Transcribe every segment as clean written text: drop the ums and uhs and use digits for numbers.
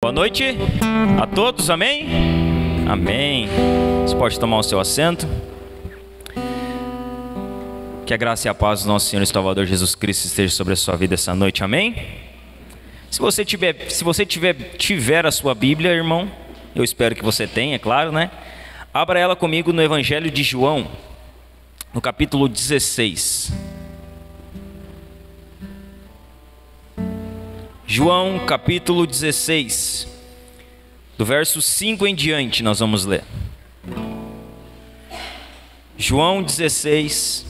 Boa noite a todos, amém? Amém. Você pode tomar o seu assento. Que a graça e a paz do nosso Senhor e Salvador Jesus Cristo esteja sobre a sua vida essa noite, amém? Se você tiver a sua Bíblia, irmão, eu espero que você tenha, é claro, né? Abra ela comigo no Evangelho de João, no capítulo 16. João, capítulo 16, do verso 5 em diante, nós vamos ler. João 16,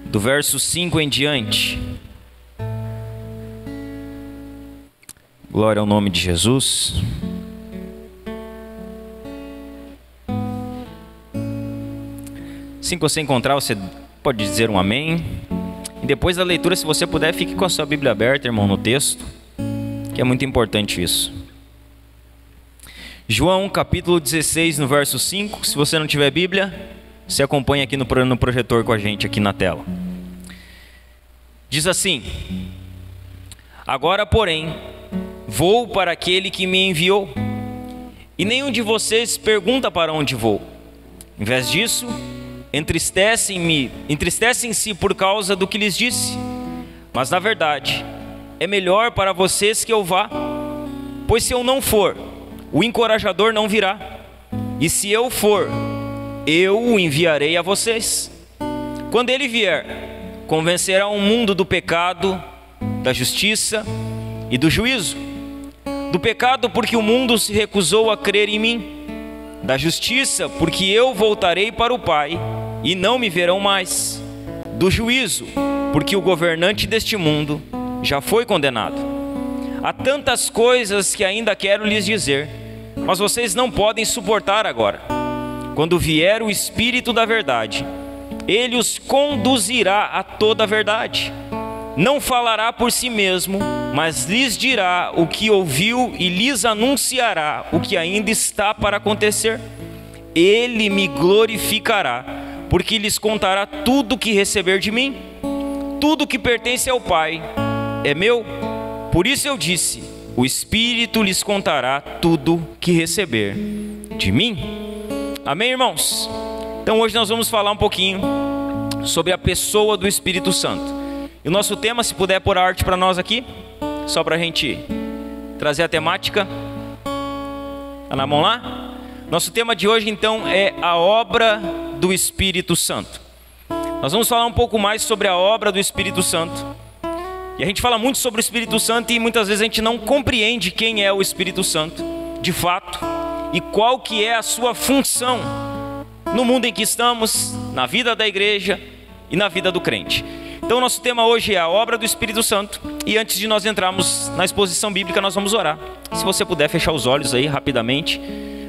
do verso 5 em diante. Glória ao nome de Jesus. Assim que você encontrar, você pode dizer um amém. E depois da leitura, se você puder, fique com a sua Bíblia aberta, irmão, no texto, que é muito importante isso. João capítulo 16, no verso 5. Se você não tiver Bíblia, você acompanha aqui no projetor com a gente, aqui na tela. Diz assim: agora, porém, vou para aquele que me enviou, e nenhum de vocês pergunta para onde vou. Em vez disso, entristecem-se por causa do que lhes disse. Mas na verdade, é melhor para vocês que eu vá, pois se eu não for, o encorajador não virá, e se eu for, eu o enviarei a vocês. Quando ele vier, convencerá o mundo do pecado, da justiça e do juízo. Do pecado, porque o mundo se recusou a crer em mim. Da justiça, porque eu voltarei para o Pai e não me verão mais. Do juízo, porque o governante deste mundo já foi condenado. Há tantas coisas que ainda quero lhes dizer, mas vocês não podem suportar agora. Quando vier o Espírito da verdade, ele os conduzirá a toda a verdade. Não falará por si mesmo, mas lhes dirá o que ouviu e lhes anunciará o que ainda está para acontecer. Ele me glorificará, porque lhes contará tudo o que receber de mim. Tudo que pertence ao Pai é meu. Por isso eu disse: o Espírito lhes contará tudo que receber de mim. Amém, irmãos? Então hoje nós vamos falar um pouquinho sobre a pessoa do Espírito Santo. E o nosso tema, se puder pôr a arte para nós aqui, só para a gente trazer a temática. Está na mão lá? Nosso tema de hoje então é a obra do Espírito Santo. Nós vamos falar um pouco mais sobre a obra do Espírito Santo. E a gente fala muito sobre o Espírito Santo e muitas vezes a gente não compreende quem é o Espírito Santo, de fato, e qual que é a sua função no mundo em que estamos, na vida da igreja e na vida do crente. Então, nosso tema hoje é a obra do Espírito Santo. E antes de nós entrarmos na exposição bíblica, nós vamos orar. Se você puder fechar os olhos aí rapidamente,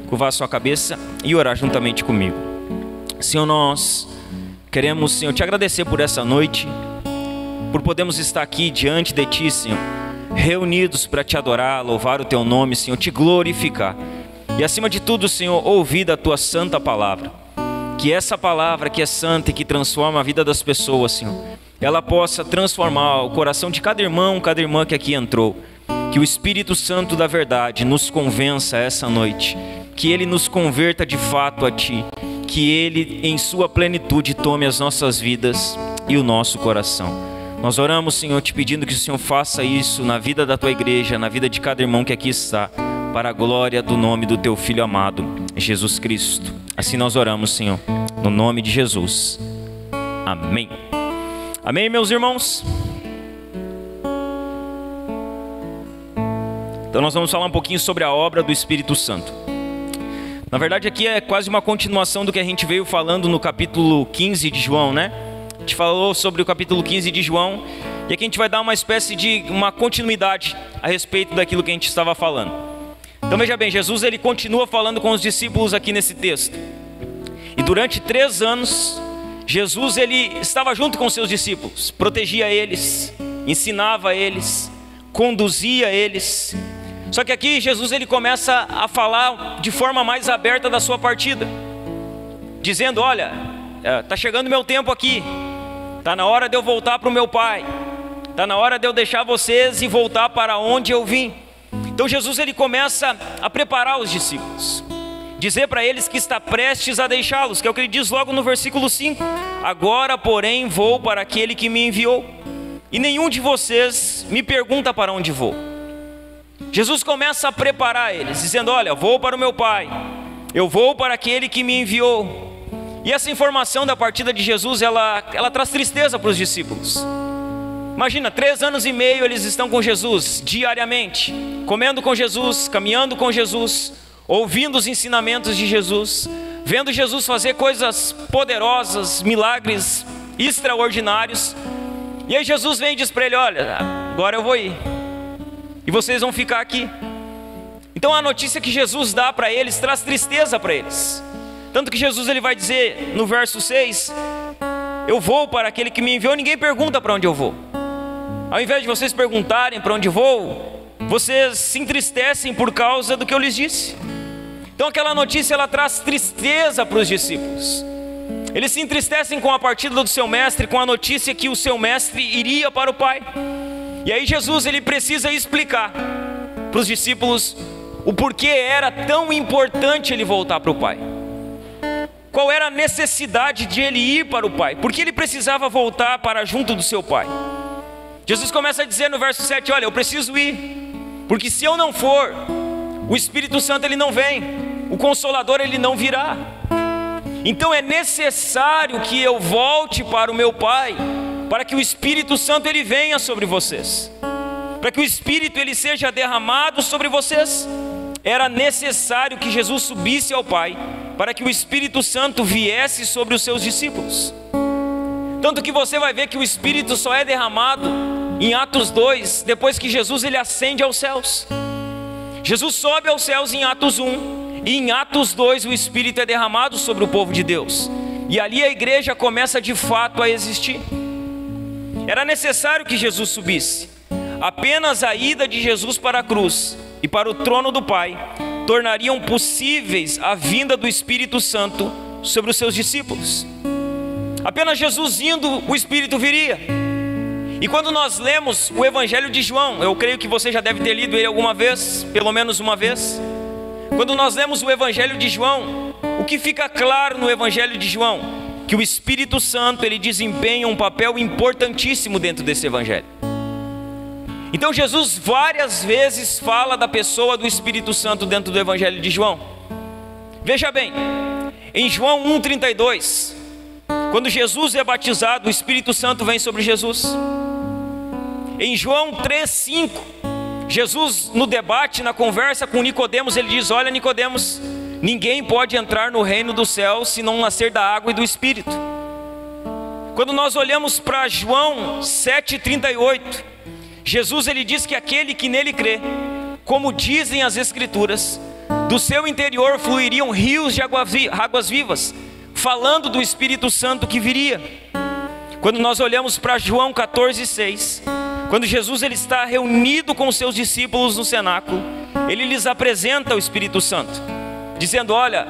curvar a sua cabeça e orar juntamente comigo. Senhor, nós queremos, Senhor, te agradecer por essa noite, por podermos estar aqui diante de Ti, Senhor, reunidos para Te adorar, louvar o Teu nome, Senhor, Te glorificar. E acima de tudo, Senhor, ouvir da Tua santa palavra. Que essa palavra que é santa e que transforma a vida das pessoas, Senhor, ela possa transformar o coração de cada irmão, cada irmã que aqui entrou. Que o Espírito Santo da verdade nos convença essa noite. Que Ele nos converta de fato a Ti. Que Ele, em sua plenitude, tome as nossas vidas e o nosso coração. Nós oramos, Senhor, te pedindo que o Senhor faça isso na vida da Tua igreja, na vida de cada irmão que aqui está, para a glória do nome do Teu Filho amado, Jesus Cristo. Assim nós oramos, Senhor, no nome de Jesus. Amém. Amém, meus irmãos? Então nós vamos falar um pouquinho sobre a obra do Espírito Santo. Na verdade aqui é quase uma continuação do que a gente veio falando no capítulo 15 de João, né? A gente falou sobre o capítulo 15 de João, e aqui a gente vai dar uma espécie de uma continuidade a respeito daquilo que a gente estava falando. Então veja bem, Jesus ele continua falando com os discípulos aqui nesse texto. E durante 3 anos, Jesus ele estava junto com seus discípulos, protegia eles, ensinava eles, conduzia eles. Só que aqui Jesus ele começa a falar de forma mais aberta da sua partida, dizendo: olha, está chegando meu tempo aqui, está na hora de eu voltar para o meu Pai, está na hora de eu deixar vocês e voltar para onde eu vim. Então Jesus ele começa a preparar os discípulos, dizer para eles que está prestes a deixá-los, que é o que ele diz logo no versículo 5: agora porém vou para aquele que me enviou, e nenhum de vocês me pergunta para onde vou. Jesus começa a preparar eles, dizendo: olha, vou para o meu Pai, eu vou para aquele que me enviou. E essa informação da partida de Jesus, ela traz tristeza para os discípulos. Imagina, 3 anos e meio eles estão com Jesus diariamente, comendo com Jesus, caminhando com Jesus, ouvindo os ensinamentos de Jesus, vendo Jesus fazer coisas poderosas, milagres extraordinários. E aí Jesus vem e diz para ele: olha, agora eu vou ir, e vocês vão ficar aqui. Então a notícia que Jesus dá para eles traz tristeza para eles. Tanto que Jesus ele vai dizer no verso 6: eu vou para aquele que me enviou. Ninguém pergunta para onde eu vou. Ao invés de vocês perguntarem para onde vou, vocês se entristecem por causa do que eu lhes disse. Então aquela notícia ela traz tristeza para os discípulos. Eles se entristecem com a partida do seu mestre, com a notícia que o seu mestre iria para o Pai. E aí Jesus ele precisa explicar para os discípulos o porquê era tão importante ele voltar para o Pai. Qual era a necessidade de ele ir para o Pai? Por que ele precisava voltar para junto do seu Pai? Jesus começa a dizer no verso 7: olha, eu preciso ir, porque se eu não for, o Espírito Santo ele não vem, o Consolador ele não virá. Então é necessário que eu volte para o meu Pai, para que o Espírito Santo ele venha sobre vocês, para que o Espírito ele seja derramado sobre vocês. Era necessário que Jesus subisse ao Pai, para que o Espírito Santo viesse sobre os seus discípulos. Tanto que você vai ver que o Espírito só é derramado em Atos 2, depois que Jesus ele ascende aos céus. Jesus sobe aos céus em Atos 1, e em Atos 2 o Espírito é derramado sobre o povo de Deus. E ali a igreja começa de fato a existir. Era necessário que Jesus subisse. Apenas a ida de Jesus para a cruz e para o trono do Pai tornariam possíveis a vinda do Espírito Santo sobre os seus discípulos. Apenas Jesus indo, o Espírito viria. E quando nós lemos o Evangelho de João, eu creio que você já deve ter lido ele alguma vez, pelo menos uma vez. Quando nós lemos o Evangelho de João, o que fica claro no Evangelho de João? Que o Espírito Santo ele desempenha um papel importantíssimo dentro desse Evangelho. Então Jesus várias vezes fala da pessoa do Espírito Santo dentro do Evangelho de João. Veja bem, em João 1,32, quando Jesus é batizado, o Espírito Santo vem sobre Jesus. Em João 3,5, Jesus no debate, na conversa com Nicodemos, ele diz: olha Nicodemos, ninguém pode entrar no reino do céu se não nascer da água e do Espírito. Quando nós olhamos para João 7,38, Jesus ele diz que aquele que nele crê, como dizem as Escrituras, do seu interior fluiriam rios de águas vivas, falando do Espírito Santo que viria. Quando nós olhamos para João 14,6, quando Jesus ele está reunido com os seus discípulos no cenáculo, ele lhes apresenta o Espírito Santo, dizendo: olha,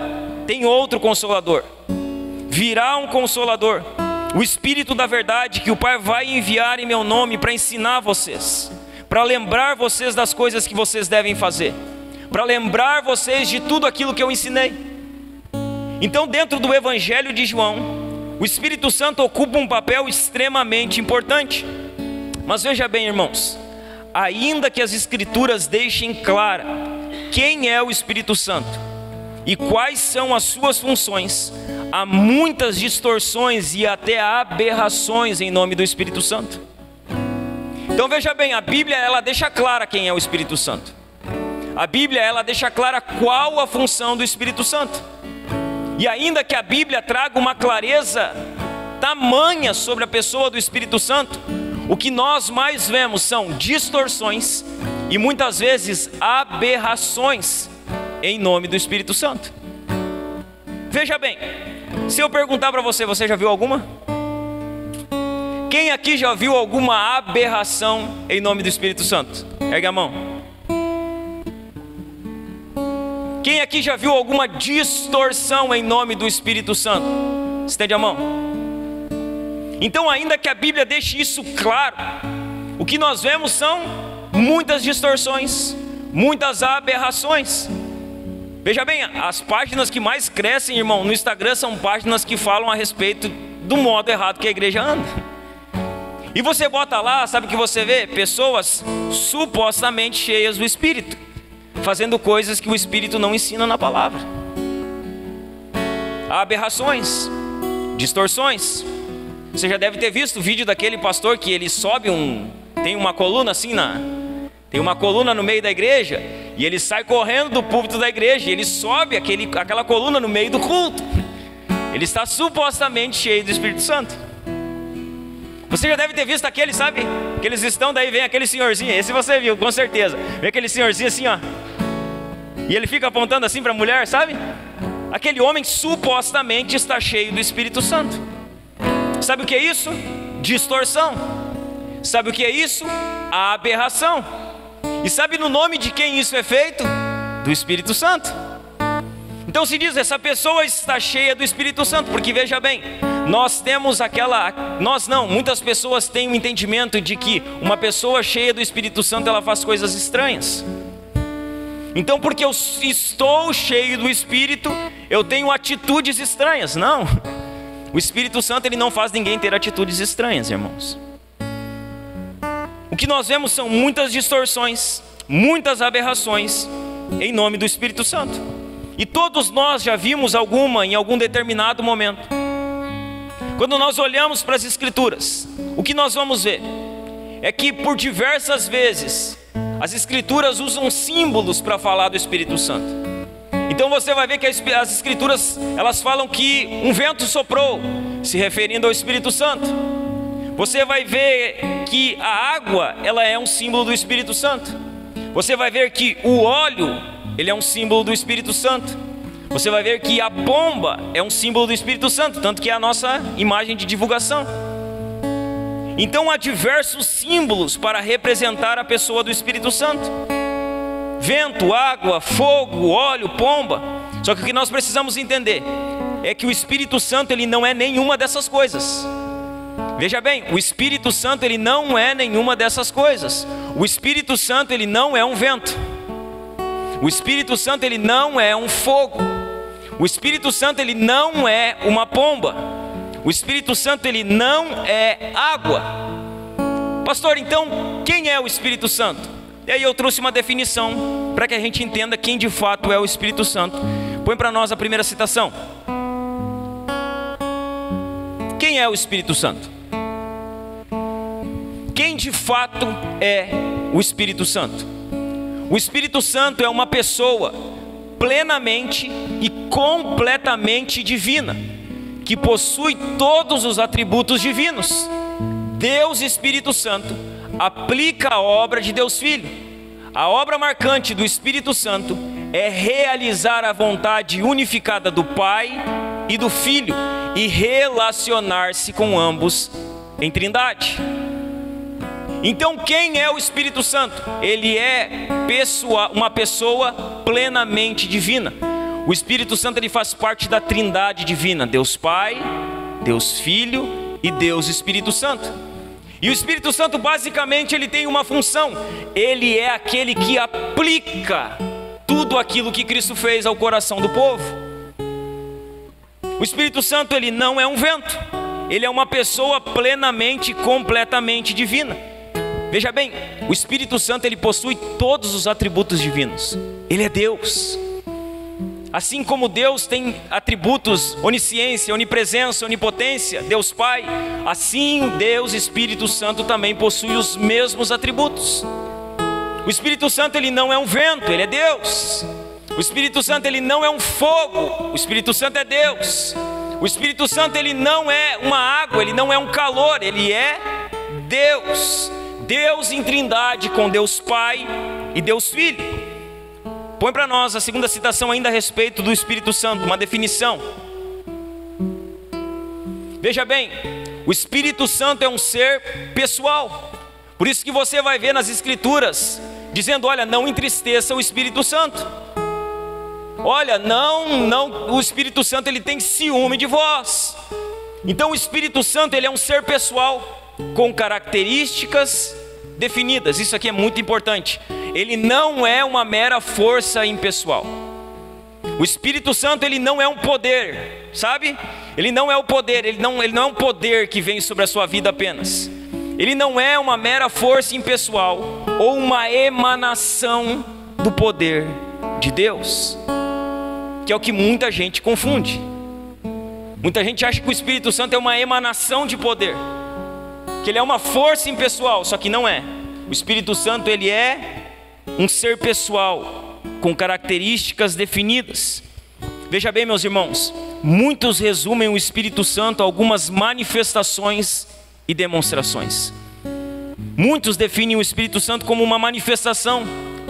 tem outro Consolador, virá um Consolador, o Espírito da verdade, que o Pai vai enviar em meu nome para ensinar vocês, para lembrar vocês das coisas que vocês devem fazer, para lembrar vocês de tudo aquilo que eu ensinei. Então dentro do Evangelho de João, o Espírito Santo ocupa um papel extremamente importante. Mas veja bem, irmãos, ainda que as Escrituras deixem clara quem é o Espírito Santo e quais são as suas funções, há muitas distorções e até aberrações em nome do Espírito Santo. Então veja bem, a Bíblia ela deixa clara quem é o Espírito Santo. A Bíblia ela deixa clara qual a função do Espírito Santo. E ainda que a Bíblia traga uma clareza tamanha sobre a pessoa do Espírito Santo, o que nós mais vemos são distorções e muitas vezes aberrações em nome do Espírito Santo. Veja bem, se eu perguntar para você, você já viu alguma? Quem aqui já viu alguma aberração em nome do Espírito Santo? Ergue a mão. Quem aqui já viu alguma distorção em nome do Espírito Santo? Estende a mão. Então, ainda que a Bíblia deixe isso claro, o que nós vemos são muitas distorções, muitas aberrações. Veja bem, as páginas que mais crescem, irmão, no Instagram são páginas que falam a respeito do modo errado que a igreja anda. E você bota lá, sabe o que você vê? Pessoas supostamente cheias do Espírito, fazendo coisas que o Espírito não ensina na palavra. Há aberrações, distorções. Você já deve ter visto o vídeo daquele pastor que ele sobe tem uma coluna assim tem uma coluna no meio da igreja, e ele sai correndo do púlpito da igreja, e ele sobe aquela coluna no meio do culto. Ele está supostamente cheio do Espírito Santo. Você já deve ter visto aquele, sabe? Que eles estão, daí vem aquele senhorzinho, esse você viu, com certeza. Vem aquele senhorzinho assim, ó, e ele fica apontando assim para a mulher, sabe? Aquele homem supostamente está cheio do Espírito Santo. Sabe o que é isso? Distorção. Sabe o que é isso? A aberração. E sabe no nome de quem isso é feito? Do Espírito Santo. Então se diz, essa pessoa está cheia do Espírito Santo, porque veja bem, muitas pessoas têm o entendimento de que uma pessoa cheia do Espírito Santo, ela faz coisas estranhas. Então porque eu estou cheio do Espírito, eu tenho atitudes estranhas. Não, o Espírito Santo, ele não faz ninguém ter atitudes estranhas, irmãos. O que nós vemos são muitas distorções, muitas aberrações em nome do Espírito Santo. E todos nós já vimos alguma em algum determinado momento. Quando nós olhamos para as Escrituras, o que nós vamos ver é que por diversas vezes as Escrituras usam símbolos para falar do Espírito Santo. Então você vai ver que as Escrituras, elas falam que um vento soprou, se referindo ao Espírito Santo. Você vai ver que a água, ela é um símbolo do Espírito Santo. Você vai ver que o óleo, ele é um símbolo do Espírito Santo. Você vai ver que a pomba é um símbolo do Espírito Santo, tanto que é a nossa imagem de divulgação. Então há diversos símbolos para representar a pessoa do Espírito Santo: vento, água, fogo, óleo, pomba. Só que o que nós precisamos entender é que o Espírito Santo, ele não é nenhuma dessas coisas. Veja bem, o Espírito Santo, ele não é nenhuma dessas coisas. O Espírito Santo, ele não é um vento. O Espírito Santo, ele não é um fogo. O Espírito Santo, ele não é uma pomba. O Espírito Santo, ele não é água. Pastor, então quem é o Espírito Santo? E aí eu trouxe uma definição para que a gente entenda quem de fato é o Espírito Santo. Põe para nós a primeira citação. Quem é o Espírito Santo? Quem de fato é o Espírito Santo? O Espírito Santo é uma pessoa plenamente e completamente divina, que possui todos os atributos divinos. Deus Espírito Santo aplica a obra de Deus Filho. A obra marcante do Espírito Santo é realizar a vontade unificada do Pai e do Filho e relacionar-se com ambos em trindade. Então quem é o Espírito Santo? Ele é uma pessoa plenamente divina. O Espírito Santo, ele faz parte da trindade divina: Deus Pai, Deus Filho e Deus Espírito Santo. E o Espírito Santo, basicamente, ele tem uma função: ele é aquele que aplica tudo aquilo que Cristo fez ao coração do povo. O Espírito Santo, ele não é um vento, ele é uma pessoa plenamente e completamente divina. Veja bem, o Espírito Santo, ele possui todos os atributos divinos. Ele é Deus. Assim como Deus tem atributos: onisciência, onipresença, onipotência, Deus Pai, assim o Deus Espírito Santo também possui os mesmos atributos. O Espírito Santo, ele não é um vento, ele é Deus. O Espírito Santo, ele não é um fogo, o Espírito Santo é Deus. O Espírito Santo, ele não é uma água, ele não é um calor, ele é Deus. Deus em trindade com Deus Pai e Deus Filho. Põe para nós a segunda citação ainda a respeito do Espírito Santo, uma definição. Veja bem, o Espírito Santo é um ser pessoal. Por isso que você vai ver nas Escrituras dizendo: olha, não entristeça o Espírito Santo. Olha, o Espírito Santo, ele tem ciúme de vós. Então o Espírito Santo, ele é um ser pessoal, com características definidas. Isso aqui é muito importante. ele não é uma mera força impessoal. O Espírito Santo, ele não é um poder, sabe? Ele não é o poder, ele não é um poder que vem sobre a sua vida apenas. Ele não é uma mera força impessoal ou uma emanação do poder de Deus, que é o que muita gente confunde. Muita gente acha que o Espírito Santo é uma emanação de poder, que ele é uma força impessoal, só que não é. O Espírito Santo, ele é um ser pessoal, com características definidas. Veja bem, meus irmãos, muitos resumem o Espírito Santo a algumas manifestações e demonstrações. Muitos definem o Espírito Santo como uma manifestação,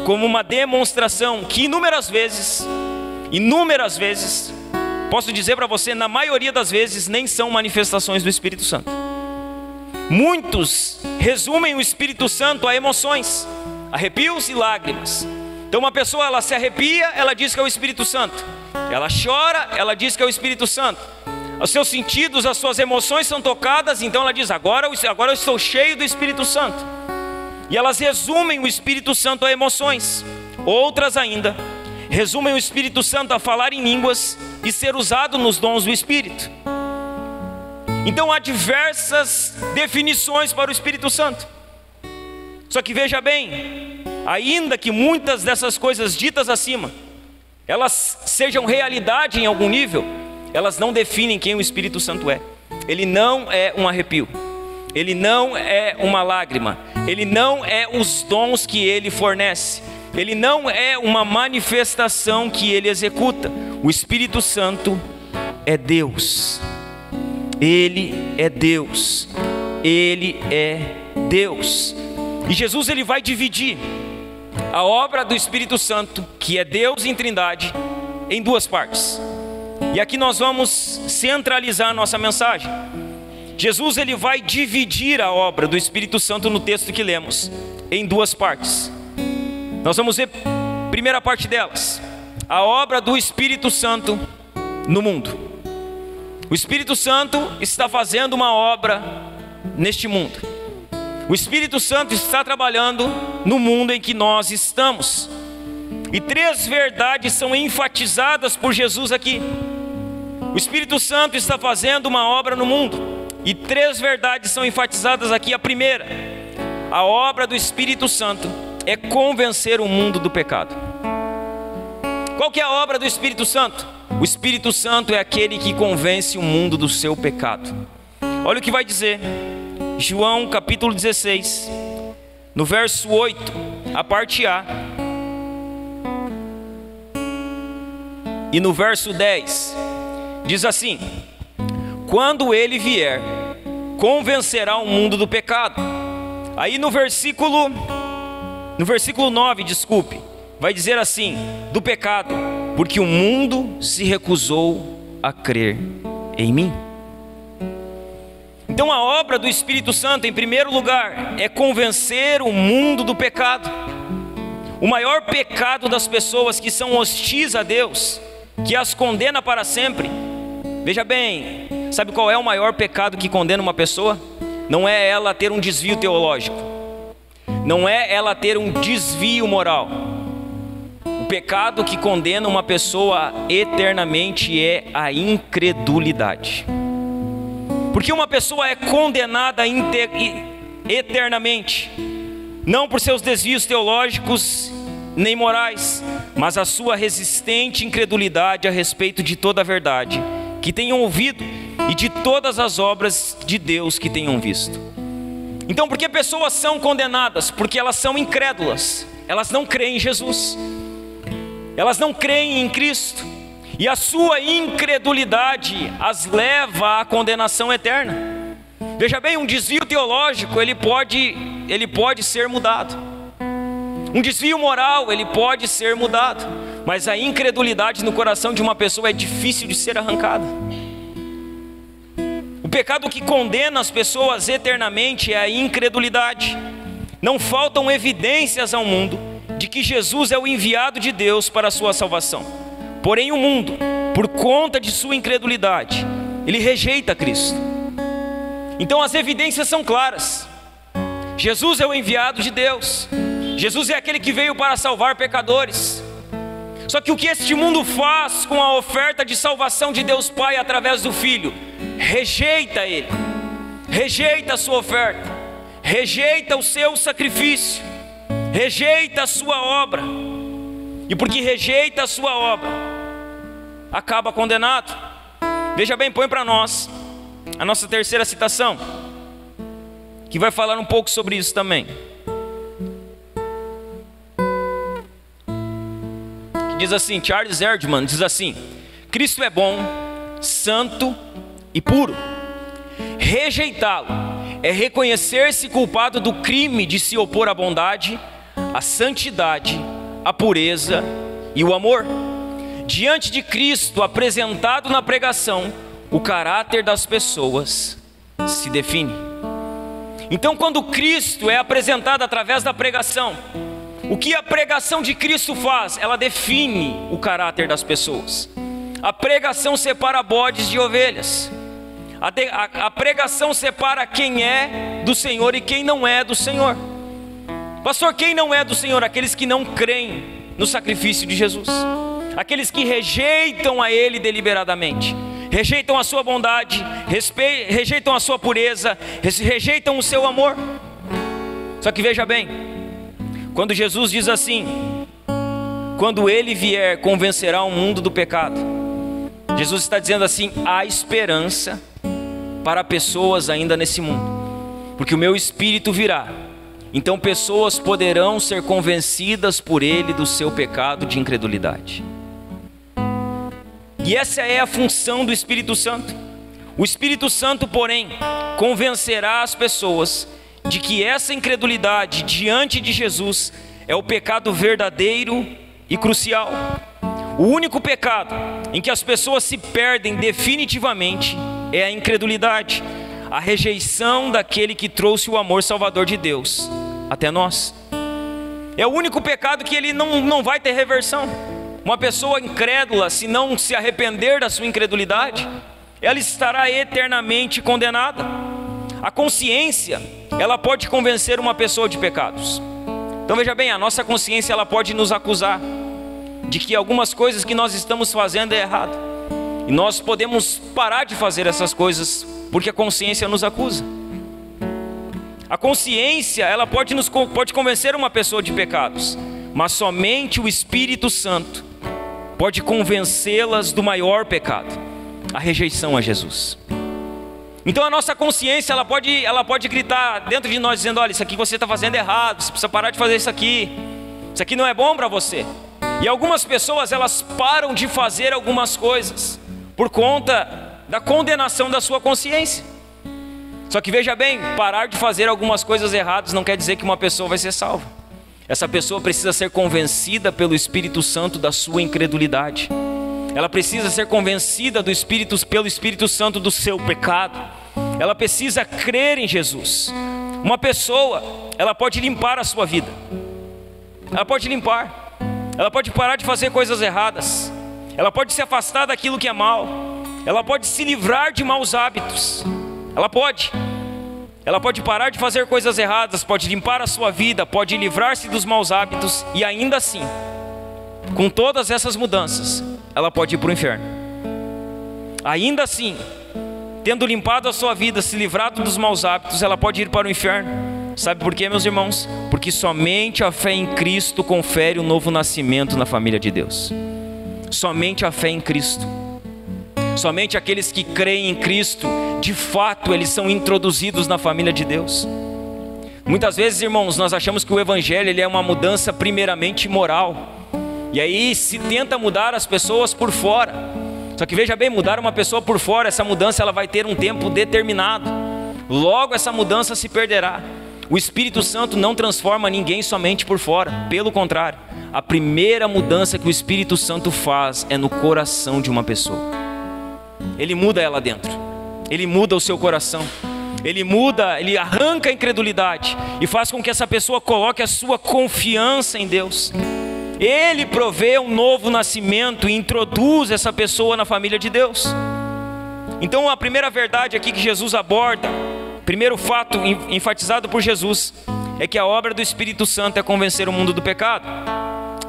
como uma demonstração, que inúmeras vezes, posso dizer para você, na maioria das vezes, nem são manifestações do Espírito Santo. Muitos resumem o Espírito Santo a emoções, arrepios e lágrimas. Então uma pessoa, ela se arrepia, ela diz que é o Espírito Santo. Ela chora, ela diz que é o Espírito Santo. Os seus sentidos, as suas emoções são tocadas, então ela diz, agora eu estou cheio do Espírito Santo. E elas resumem o Espírito Santo a emoções. Outras ainda resumem o Espírito Santo a falar em línguas e ser usado nos dons do Espírito. Então há diversas definições para o Espírito Santo. Só que veja bem, ainda que muitas dessas coisas ditas acima, elas sejam realidade em algum nível, elas não definem quem o Espírito Santo é. Ele não é um arrepio, ele não é uma lágrima, ele não é os dons que ele fornece, ele não é uma manifestação que ele executa. O Espírito Santo é Deus. Ele é Deus. Ele é Deus. E Jesus, ele vai dividir a obra do Espírito Santo, que é Deus em Trindade, em duas partes. E aqui nós vamos centralizar a nossa mensagem. Jesus, ele vai dividir a obra do Espírito Santo no texto que lemos em duas partes. Nós vamos ver a primeira parte delas, a obra do Espírito Santo no mundo. O Espírito Santo está fazendo uma obra neste mundo. O Espírito Santo está trabalhando no mundo em que nós estamos. E três verdades são enfatizadas por Jesus aqui. O Espírito Santo está fazendo uma obra no mundo, e três verdades são enfatizadas aqui. A primeira, a obra do Espírito Santo é convencer o mundo do pecado. Qual que é a obra do Espírito Santo? O Espírito Santo é aquele que convence o mundo do seu pecado. Olha o que vai dizer João capítulo 16, no verso 8, a parte A, e no verso 10, diz assim: quando ele vier, convencerá o mundo do pecado. Aí no versículo 9, vai dizer assim: do pecado, porque o mundo se recusou a crer em mim. Então a obra do Espírito Santo, em primeiro lugar, é convencer o mundo do pecado. O maior pecado das pessoas que são hostis a Deus, que as condena para sempre. Veja bem, sabe qual é o maior pecado que condena uma pessoa? Não é ela ter um desvio teológico, não é ela ter um desvio moral. O pecado que condena uma pessoa eternamente é a incredulidade. Porque uma pessoa é condenada eternamente, não por seus desvios teológicos nem morais, mas a sua resistente incredulidade a respeito de toda a verdade que tenham ouvido e de todas as obras de Deus que tenham visto. Então, por que pessoas são condenadas? Porque elas são incrédulas, elas não creem em Jesus, elas não creem em Cristo, e a sua incredulidade as leva à condenação eterna. Veja bem, um desvio teológico, ele pode ser mudado. Um desvio moral, ele pode ser mudado. Mas a incredulidade no coração de uma pessoa é difícil de ser arrancada. O pecado que condena as pessoas eternamente é a incredulidade. Não faltam evidências ao mundo de que Jesus é o enviado de Deus para a sua salvação. Porém o mundo, por conta de sua incredulidade, ele rejeita Cristo. Então as evidências são claras. Jesus é o enviado de Deus. Jesus é aquele que veio para salvar pecadores. Só que o que este mundo faz com a oferta de salvação de Deus Pai através do Filho? Rejeita Ele, rejeita a sua oferta, rejeita o seu sacrifício, rejeita a sua obra. E porque rejeita a sua obra, acaba condenado. Veja bem, põe para nós a nossa terceira citação, que vai falar um pouco sobre isso também. Diz assim, Charles Erdman diz assim: Cristo é bom, santo e puro. Rejeitá-lo é reconhecer-se culpado do crime de se opor à bondade, à santidade, à pureza e o amor. Diante de Cristo apresentado na pregação, o caráter das pessoas se define. Então, quando Cristo é apresentado através da pregação, o que a pregação de Cristo faz? Ela define o caráter das pessoas. A pregação separa bodes de ovelhas. A pregação separa quem é do Senhor e quem não é do Senhor. Pastor, quem não é do Senhor? Aqueles que não creem no sacrifício de Jesus. Aqueles que rejeitam a Ele deliberadamente. Rejeitam a sua bondade, rejeitam a sua pureza, rejeitam o seu amor. Só que veja bem, quando Jesus diz assim: quando Ele vier, convencerá o mundo do pecado. Jesus está dizendo assim: há esperança para pessoas ainda nesse mundo, porque o meu Espírito virá. Então pessoas poderão ser convencidas por Ele do seu pecado de incredulidade. E essa é a função do Espírito Santo. O Espírito Santo, porém, convencerá as pessoas de que essa incredulidade diante de Jesus é o pecado verdadeiro e crucial. O único pecado em que as pessoas se perdem definitivamente é a incredulidade, a rejeição daquele que trouxe o amor salvador de Deus até nós. É o único pecado que ele não vai ter reversão. Uma pessoa incrédula, se não se arrepender da sua incredulidade, ela estará eternamente condenada. A consciência, ela pode convencer uma pessoa de pecados. Então veja bem, a nossa consciência, ela pode nos acusar de que algumas coisas que nós estamos fazendo é errado. E nós podemos parar de fazer essas coisas porque a consciência nos acusa. A consciência, ela pode convencer uma pessoa de pecados, mas somente o Espírito Santo pode convencê-las do maior pecado, a rejeição a Jesus. Então a nossa consciência, ela pode gritar dentro de nós dizendo: olha, isso aqui você está fazendo errado, você precisa parar de fazer isso aqui não é bom para você. E algumas pessoas, elas param de fazer algumas coisas por conta da condenação da sua consciência. Só que veja bem, parar de fazer algumas coisas erradas não quer dizer que uma pessoa vai ser salva. Essa pessoa precisa ser convencida pelo Espírito Santo da sua incredulidade. Ela precisa ser convencida pelo Espírito Santo do seu pecado. Ela precisa crer em Jesus. Uma pessoa, ela pode limpar a sua vida. Ela pode limpar. Ela pode parar de fazer coisas erradas. Ela pode se afastar daquilo que é mal. Ela pode se livrar de maus hábitos. Ela pode parar de fazer coisas erradas, pode limpar a sua vida, pode livrar-se dos maus hábitos. E ainda assim, com todas essas mudanças, ela pode ir para o inferno. Ainda assim, tendo limpado a sua vida, se livrado dos maus hábitos, ela pode ir para o inferno. Sabe por quê, meus irmãos? Porque somente a fé em Cristo confere um novo nascimento na família de Deus. Somente a fé em Cristo. Somente aqueles que creem em Cristo, de fato, eles são introduzidos na família de Deus. Muitas vezes, irmãos, nós achamos que o Evangelho ele é uma mudança primeiramente moral. E aí se tenta mudar as pessoas por fora. Só que veja bem, mudar uma pessoa por fora, essa mudança ela vai ter um tempo determinado. Logo essa mudança se perderá. O Espírito Santo não transforma ninguém somente por fora. Pelo contrário, a primeira mudança que o Espírito Santo faz é no coração de uma pessoa. Ele muda ela dentro. Ele muda o seu coração. Ele arranca a incredulidade e faz com que essa pessoa coloque a sua confiança em Deus. Ele provê um novo nascimento e introduz essa pessoa na família de Deus. Então a primeira verdade aqui que Jesus aborda, primeiro fato enfatizado por Jesus, é que a obra do Espírito Santo é convencer o mundo do pecado.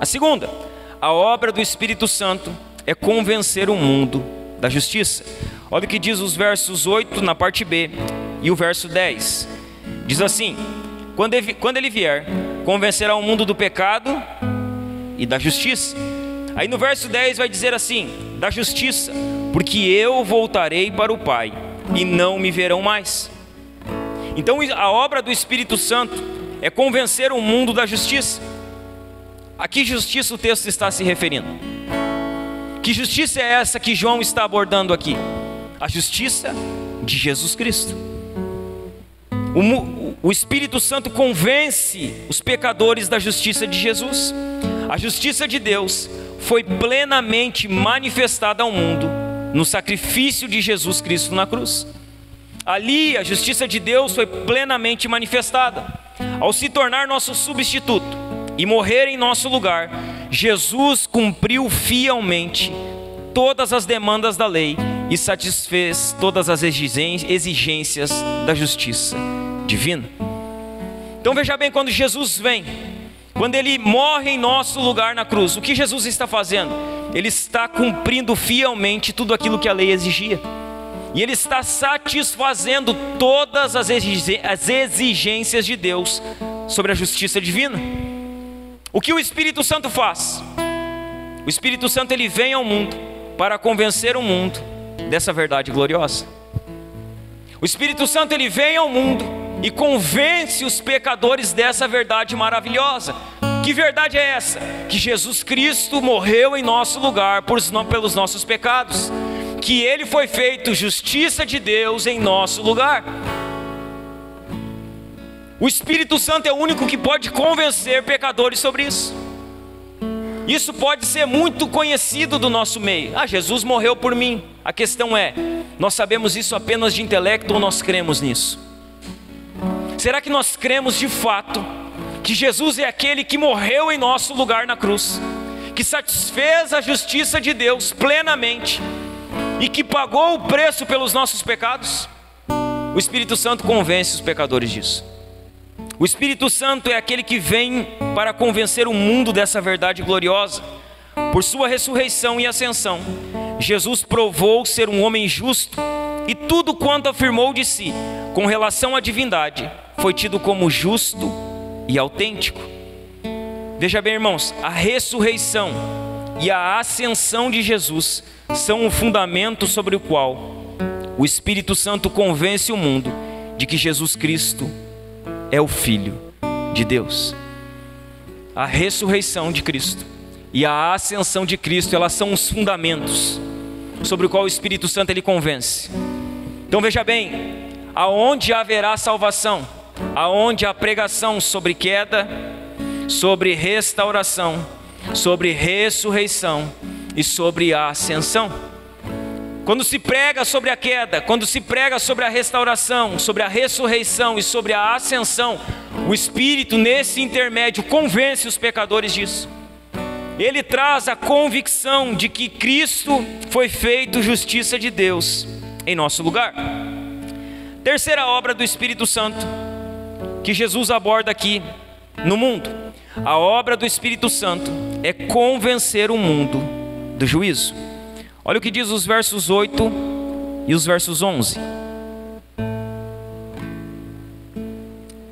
A segunda, a obra do Espírito Santo é convencer o mundo da justiça. Olha o que diz os versos 8 na parte B e o verso 10. Diz assim: quando ele vier, convencerá o mundo do pecado e da justiça. Aí no verso 10 vai dizer assim: da justiça, porque eu voltarei para o Pai e não me verão mais. Então a obra do Espírito Santo é convencer o mundo da justiça. A que justiça o texto está se referindo? Que justiça é essa que João está abordando aqui? A justiça de Jesus Cristo. O Espírito Santo convence os pecadores da justiça de Jesus. A justiça de Deus foi plenamente manifestada ao mundo no sacrifício de Jesus Cristo na cruz. Ali a justiça de Deus foi plenamente manifestada. Ao se tornar nosso substituto e morrer em nosso lugar, Jesus cumpriu fielmente todas as demandas da lei e satisfez todas as exigências da justiça divina. Então veja bem, quando Jesus vem, quando Ele morre em nosso lugar na cruz, o que Jesus está fazendo? Ele está cumprindo fielmente tudo aquilo que a lei exigia. E Ele está satisfazendo todas as exigências de Deus sobre a justiça divina. O que o Espírito Santo faz? O Espírito Santo, ele vem ao mundo para convencer o mundo dessa verdade gloriosa. O Espírito Santo, ele vem ao mundo e convence os pecadores dessa verdade maravilhosa. Que verdade é essa? Que Jesus Cristo morreu em nosso lugar pelos nossos pecados, que Ele foi feito justiça de Deus em nosso lugar. O Espírito Santo é o único que pode convencer pecadores sobre isso. Isso pode ser muito conhecido do nosso meio. Jesus morreu por mim. A questão é, nós sabemos isso apenas de intelecto ou nós cremos nisso? Será que nós cremos de fato que Jesus é aquele que morreu em nosso lugar na cruz, que satisfez a justiça de Deus plenamente e que pagou o preço pelos nossos pecados? O Espírito Santo convence os pecadores disso. O Espírito Santo é aquele que vem para convencer o mundo dessa verdade gloriosa. Por sua ressurreição e ascensão, Jesus provou ser um homem justo, e tudo quanto afirmou de si com relação à divindade foi tido como justo e autêntico. Veja bem, irmãos, a ressurreição e a ascensão de Jesus são o fundamento sobre o qual o Espírito Santo convence o mundo de que Jesus Cristo é o Filho de Deus. A ressurreição de Cristo e a ascensão de Cristo, elas são os fundamentos sobre o qual o Espírito Santo ele convence. Então veja bem, aonde haverá salvação? Aonde a pregação sobre queda, sobre restauração, sobre ressurreição e sobre a ascensão. Quando se prega sobre a queda, quando se prega sobre a restauração, sobre a ressurreição e sobre a ascensão, o Espírito nesse intermédio convence os pecadores disso. Ele traz a convicção de que Cristo foi feito justiça de Deus em nosso lugar. Terceira obra do Espírito Santo que Jesus aborda aqui no mundo. A obra do Espírito Santo é convencer o mundo do juízo. Olha o que diz os versos 8 e os versos 11.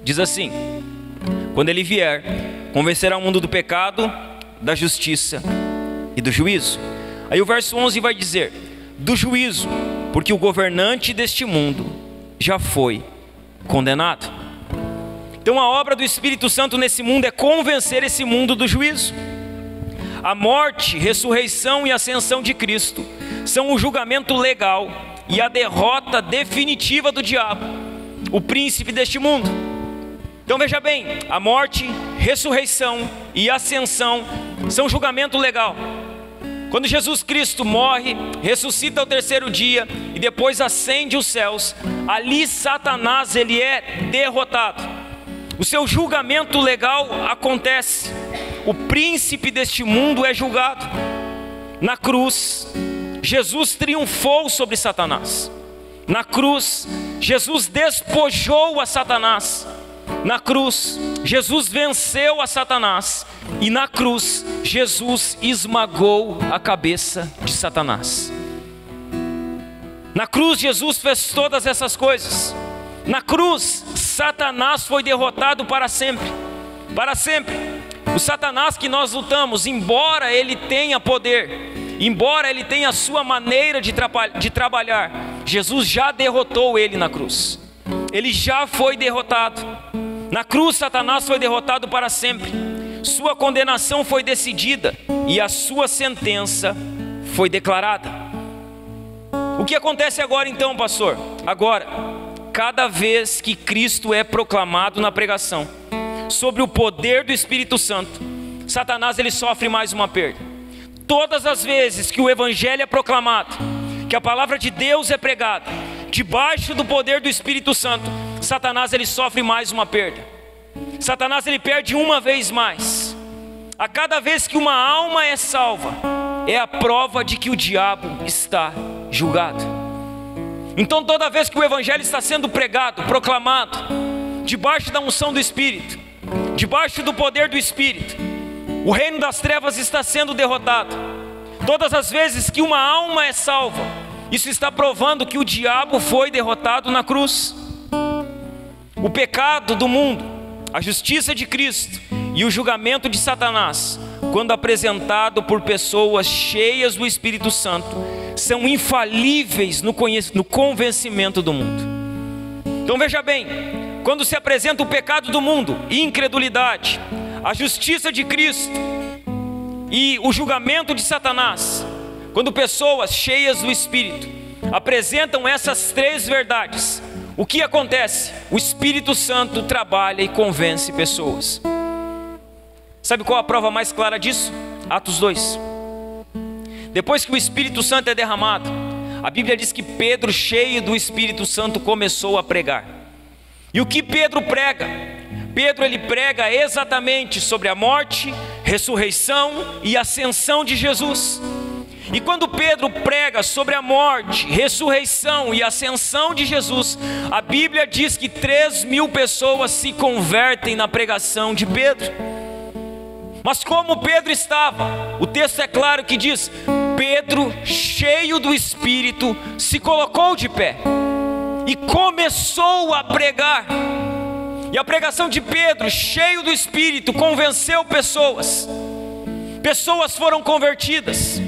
Diz assim: quando Ele vier, convencerá o mundo do pecado, da justiça e do juízo. Aí o verso 11 vai dizer: do juízo, porque o governante deste mundo já foi condenado. Então a obra do Espírito Santo nesse mundo é convencer esse mundo do juízo. A morte, ressurreição e ascensão de Cristo são o julgamento legal e a derrota definitiva do diabo, o príncipe deste mundo. Então veja bem, a morte, ressurreição e ascensão são julgamento legal. Quando Jesus Cristo morre, ressuscita ao terceiro dia e depois ascende os céus, ali Satanás ele é derrotado. O seu julgamento legal acontece. O príncipe deste mundo é julgado. Na cruz, Jesus triunfou sobre Satanás. Na cruz, Jesus despojou a Satanás. Na cruz, Jesus venceu a Satanás. E na cruz, Jesus esmagou a cabeça de Satanás. Na cruz, Jesus fez todas essas coisas. Na cruz, Satanás foi derrotado para sempre. Para sempre. O Satanás que nós lutamos, embora ele tenha poder, embora ele tenha a sua maneira de trabalhar, Jesus já derrotou ele na cruz. Ele já foi derrotado. Na cruz, Satanás foi derrotado para sempre. Sua condenação foi decidida e a sua sentença foi declarada. O que acontece agora então, pastor? Agora, cada vez que Cristo é proclamado na pregação, sobre o poder do Espírito Santo, Satanás ele sofre mais uma perda. Todas as vezes que o Evangelho é proclamado, que a palavra de Deus é pregada, debaixo do poder do Espírito Santo, Satanás ele sofre mais uma perda. Satanás ele perde uma vez mais. A cada vez que uma alma é salva, é a prova de que o diabo está julgado. Então toda vez que o Evangelho está sendo pregado, proclamado, debaixo da unção do Espírito, debaixo do poder do Espírito, o reino das trevas está sendo derrotado. Todas as vezes que uma alma é salva, isso está provando que o diabo foi derrotado na cruz. O pecado do mundo, a justiça de Cristo e o julgamento de Satanás, quando apresentado por pessoas cheias do Espírito Santo, são infalíveis no convencimento do mundo. Então veja bem, quando se apresenta o pecado do mundo, incredulidade, a justiça de Cristo e o julgamento de Satanás, quando pessoas cheias do Espírito apresentam essas três verdades, o que acontece? O Espírito Santo trabalha e convence pessoas. Sabe qual a prova mais clara disso? Atos 2. Depois que o Espírito Santo é derramado, a Bíblia diz que Pedro, cheio do Espírito Santo, começou a pregar. E o que Pedro prega? Pedro ele prega exatamente sobre a morte, ressurreição e ascensão de Jesus. E quando Pedro prega sobre a morte, ressurreição e ascensão de Jesus, a Bíblia diz que 3.000 pessoas se convertem na pregação de Pedro. Mas como Pedro estava, o texto é claro que diz: Pedro, cheio do Espírito, se colocou de pé e começou a pregar. E a pregação de Pedro, cheio do Espírito, convenceu pessoas. Pessoas foram convertidas.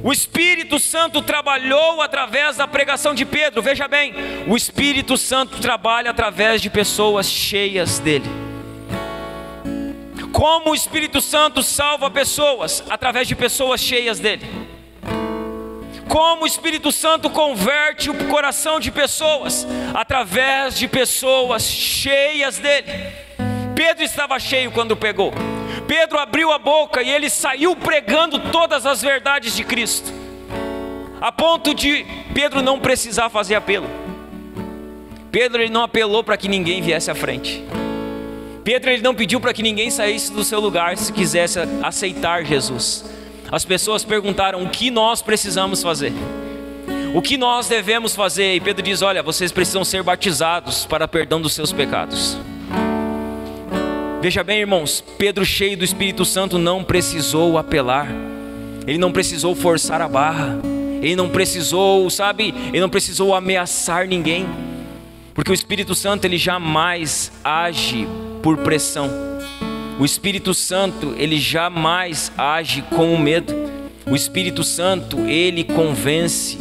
O Espírito Santo trabalhou através da pregação de Pedro. Veja bem, o Espírito Santo trabalha através de pessoas cheias dele. Como o Espírito Santo salva pessoas? Através de pessoas cheias dele. Como o Espírito Santo converte o coração de pessoas? Através de pessoas cheias dele. Pedro estava cheio quando pregou. Pedro abriu a boca e ele saiu pregando todas as verdades de Cristo, a ponto de Pedro não precisar fazer apelo. Pedro ele não apelou para que ninguém viesse à frente. Pedro ele não pediu para que ninguém saísse do seu lugar se quisesse aceitar Jesus. As pessoas perguntaram: o que nós precisamos fazer? O que nós devemos fazer? E Pedro diz: olha, vocês precisam ser batizados para perdão dos seus pecados. Veja bem, irmãos, Pedro, cheio do Espírito Santo, não precisou apelar. Ele não precisou forçar a barra. Ele não precisou, ele não precisou ameaçar ninguém. Porque o Espírito Santo, ele jamais age por pressão. O Espírito Santo, ele jamais age com o medo. O Espírito Santo, ele convence,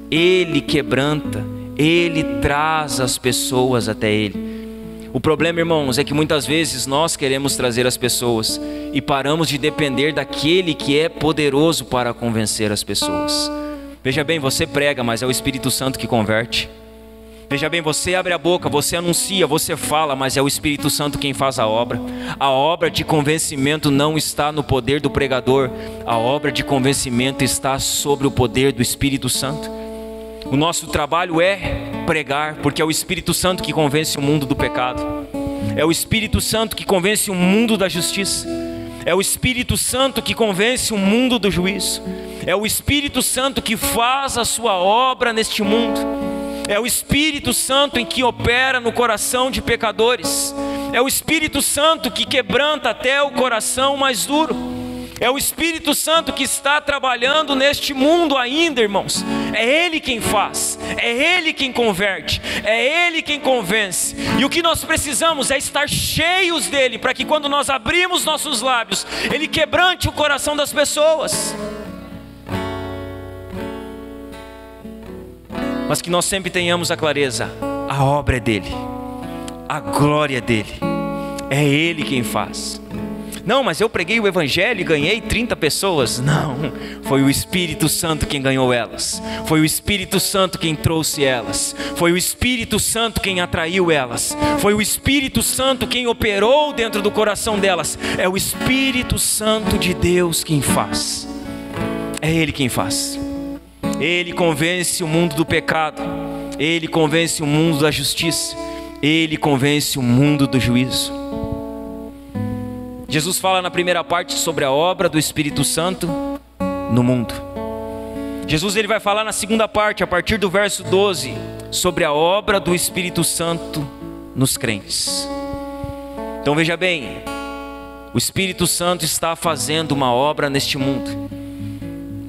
ele quebranta, ele traz as pessoas até ele. O problema, irmãos, é que muitas vezes nós queremos trazer as pessoas e paramos de depender daquele que é poderoso para convencer as pessoas. Veja bem, você prega, mas é o Espírito Santo que converte. Veja bem, você abre a boca, você anuncia, você fala, mas é o Espírito Santo quem faz a obra. A obra de convencimento não está no poder do pregador. A obra de convencimento está sobre o poder do Espírito Santo. O nosso trabalho é pregar, porque é o Espírito Santo que convence o mundo do pecado. É o Espírito Santo que convence o mundo da justiça. É o Espírito Santo que convence o mundo do juízo. É o Espírito Santo que faz a sua obra neste mundo. É o Espírito Santo em que opera no coração de pecadores. É o Espírito Santo que quebranta até o coração mais duro. É o Espírito Santo que está trabalhando neste mundo ainda, irmãos. É Ele quem faz, é Ele quem converte, é Ele quem convence. E o que nós precisamos é estar cheios dEle, para que quando nós abrimos nossos lábios, Ele quebrante o coração das pessoas. Mas que nós sempre tenhamos a clareza, a obra é dEle, a glória é dEle, é Ele quem faz. Não, mas eu preguei o Evangelho e ganhei 30 pessoas. Não, foi o Espírito Santo quem ganhou elas. Foi o Espírito Santo quem trouxe elas. Foi o Espírito Santo quem atraiu elas. Foi o Espírito Santo quem operou dentro do coração delas. É o Espírito Santo de Deus quem faz. É Ele quem faz. Ele convence o mundo do pecado. Ele convence o mundo da justiça. Ele convence o mundo do juízo. Jesus fala na primeira parte sobre a obra do Espírito Santo no mundo. Jesus ele vai falar na segunda parte, a partir do verso 12, sobre a obra do Espírito Santo nos crentes. Então veja bem, o Espírito Santo está fazendo uma obra neste mundo.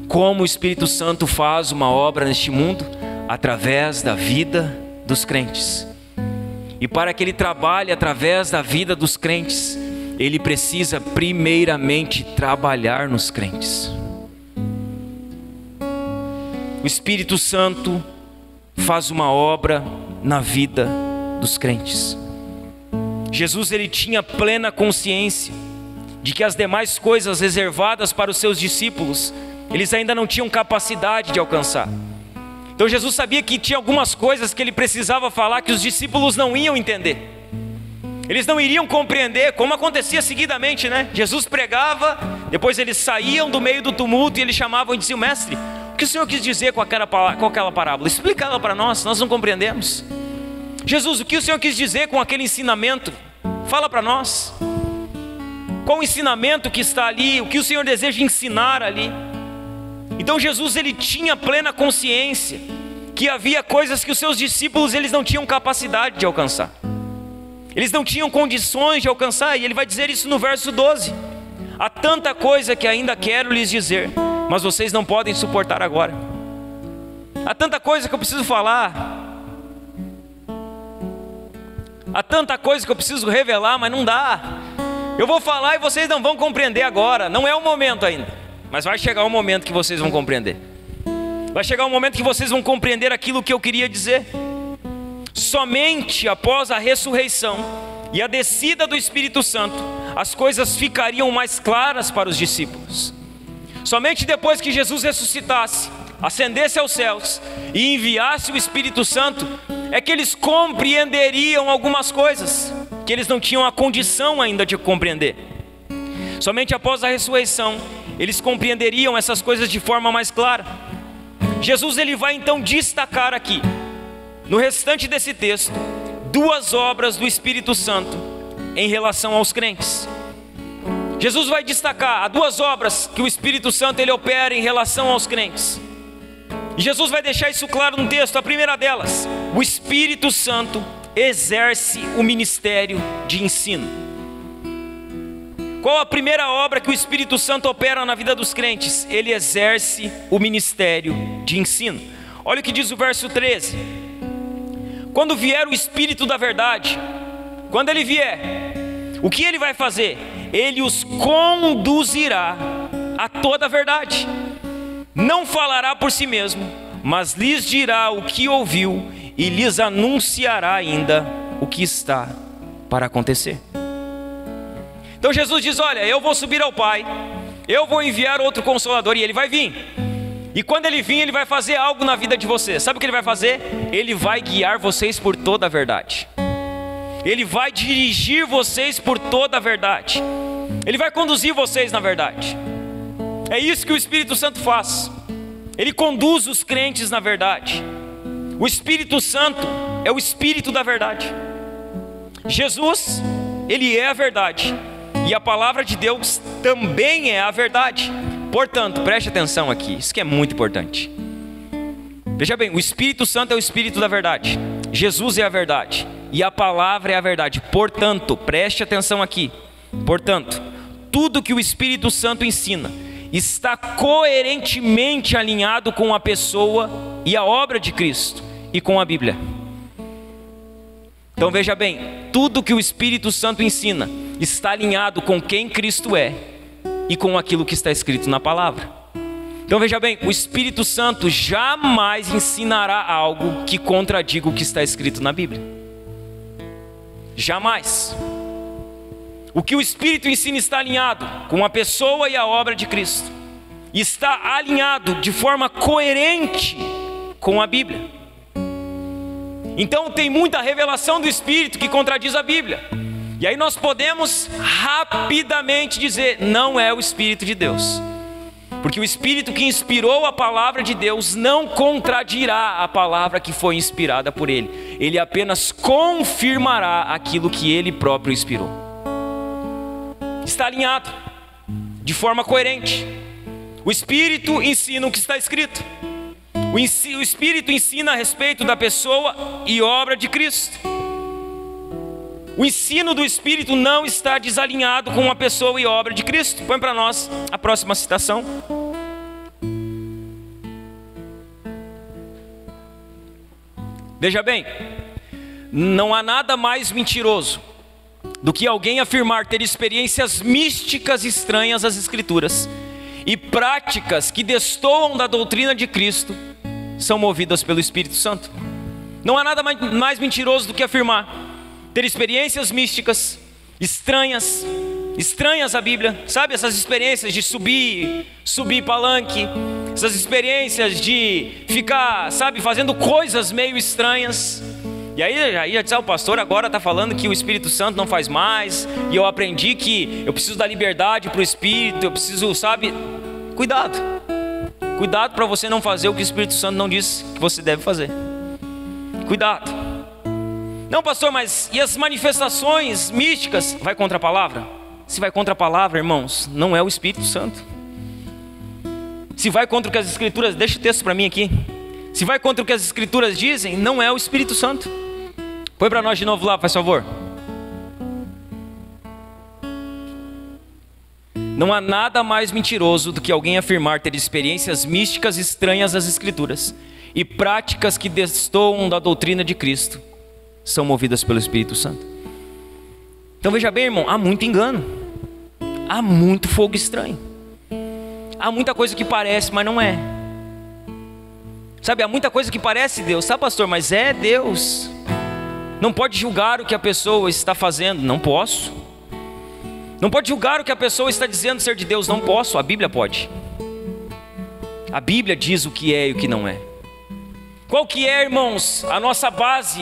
Como o Espírito Santo faz uma obra neste mundo? Através da vida dos crentes. E para que ele trabalhe através da vida dos crentes, ele precisa primeiramente trabalhar nos crentes. O Espírito Santo faz uma obra na vida dos crentes. Jesus ele tinha plena consciência de que as demais coisas reservadas para os seus discípulos, eles ainda não tinham capacidade de alcançar. Então Jesus sabia que tinha algumas coisas que ele precisava falar que os discípulos não iam entender. Eles não iriam compreender, como acontecia seguidamente, né? Jesus pregava, depois eles saíam do meio do tumulto e eles chamavam e diziam: mestre, o que o Senhor quis dizer com aquela parábola? Explica ela para nós não compreendemos. Jesus, o que o Senhor quis dizer com aquele ensinamento? Fala para nós. Qual o ensinamento que está ali? O que o Senhor deseja ensinar ali? Então Jesus ele tinha plena consciência que havia coisas que os seus discípulos eles não tinham capacidade de alcançar. Eles não tinham condições de alcançar, e ele vai dizer isso no verso 12. Há tanta coisa que ainda quero lhes dizer, mas vocês não podem suportar agora. Há tanta coisa que eu preciso falar. Há tanta coisa que eu preciso revelar, mas não dá. Eu vou falar e vocês não vão compreender agora. Não é o momento ainda, mas vai chegar o momento que vocês vão compreender. Vai chegar o momento que vocês vão compreender aquilo que eu queria dizer. Somente após a ressurreição e a descida do Espírito Santo, as coisas ficariam mais claras para os discípulos. Somente depois que Jesus ressuscitasse, ascendesse aos céus e enviasse o Espírito Santo, é que eles compreenderiam algumas coisas que eles não tinham a condição ainda de compreender. Somente após a ressurreição, eles compreenderiam essas coisas de forma mais clara. Jesus ele vai então destacar aqui, no restante desse texto, duas obras do Espírito Santo em relação aos crentes. Jesus vai destacar as duas obras que o Espírito Santo ele opera em relação aos crentes. E Jesus vai deixar isso claro no texto. A primeira delas, o Espírito Santo exerce o ministério de ensino. Qual a primeira obra que o Espírito Santo opera na vida dos crentes? Ele exerce o ministério de ensino. Olha o que diz o verso 13. Quando vier o Espírito da verdade, quando ele vier, o que ele vai fazer? Ele os conduzirá a toda a verdade. Não falará por si mesmo, mas lhes dirá o que ouviu e lhes anunciará ainda o que está para acontecer. Então Jesus diz: olha, eu vou subir ao Pai, eu vou enviar outro Consolador, e ele vai vir. E quando ele vir, ele vai fazer algo na vida de vocês. Sabe o que ele vai fazer? Ele vai guiar vocês por toda a verdade. Ele vai dirigir vocês por toda a verdade. Ele vai conduzir vocês na verdade. É isso que o Espírito Santo faz. Ele conduz os crentes na verdade. O Espírito Santo é o Espírito da verdade. Jesus, ele é a verdade. E a palavra de Deus também é a verdade. Portanto, preste atenção aqui, isso que é muito importante. Veja bem, o Espírito Santo é o Espírito da verdade. Jesus é a verdade. e a palavra é a verdade. Portanto, preste atenção aqui. Portanto, tudo que o Espírito Santo ensina está coerentemente alinhado com a pessoa e a obra de Cristo e com a Bíblia. Então veja bem, tudo que o Espírito Santo ensina está alinhado com quem Cristo é e com aquilo que está escrito na palavra. Então veja bem, o Espírito Santo jamais ensinará algo que contradiga o que está escrito na Bíblia. Jamais. O que o Espírito ensina está alinhado com a pessoa e a obra de Cristo. Está alinhado de forma coerente com a Bíblia. Então tem muita revelação do Espírito que contradiz a Bíblia. E aí nós podemos rapidamente dizer, não é o Espírito de Deus. Porque o Espírito que inspirou a palavra de Deus não contradirá a palavra que foi inspirada por Ele. Ele apenas confirmará aquilo que Ele próprio inspirou. Está alinhado, de forma coerente. O Espírito ensina o que está escrito. O Espírito ensina a respeito da pessoa e obra de Cristo. O ensino do Espírito não está desalinhado com a pessoa e obra de Cristo. Põe para nós a próxima citação. Veja bem, não há nada mais mentiroso do que alguém afirmar ter experiências místicas estranhas às Escrituras e práticas que destoam da doutrina de Cristo são movidas pelo Espírito Santo. Não há nada mais mentiroso do que afirmar ter experiências místicas estranhas à Bíblia. Sabe, essas experiências de subir palanque, essas experiências de ficar, sabe, fazendo coisas meio estranhas. E aí já disse, o pastor agora está falando que o Espírito Santo não faz mais, e eu aprendi que eu preciso dar liberdade para o Espírito, eu preciso, sabe, cuidado para você não fazer o que o Espírito Santo não disse que você deve fazer. Cuidado. Não, pastor, mas e as manifestações místicas? Vai contra a palavra? Se vai contra a palavra, irmãos, não é o Espírito Santo. Se vai contra o que as Escrituras, deixa o texto para mim aqui. Se vai contra o que as Escrituras dizem, não é o Espírito Santo. Põe para nós de novo lá, faz favor. Não há nada mais mentiroso do que alguém afirmar ter experiências místicas estranhas às Escrituras e práticas que destoam da doutrina de Cristo são movidas pelo Espírito Santo. Então veja bem, irmão, há muito engano, há muito fogo estranho, há muita coisa que parece, mas não é. Sabe, há muita coisa que parece Deus, sabe, pastor, mas é Deus. Não pode julgar o que a pessoa está fazendo, não posso. Não pode julgar o que a pessoa está dizendo ser de Deus, não posso. A Bíblia pode. A Bíblia diz o que é e o que não é. Qual que é, irmãos, a nossa base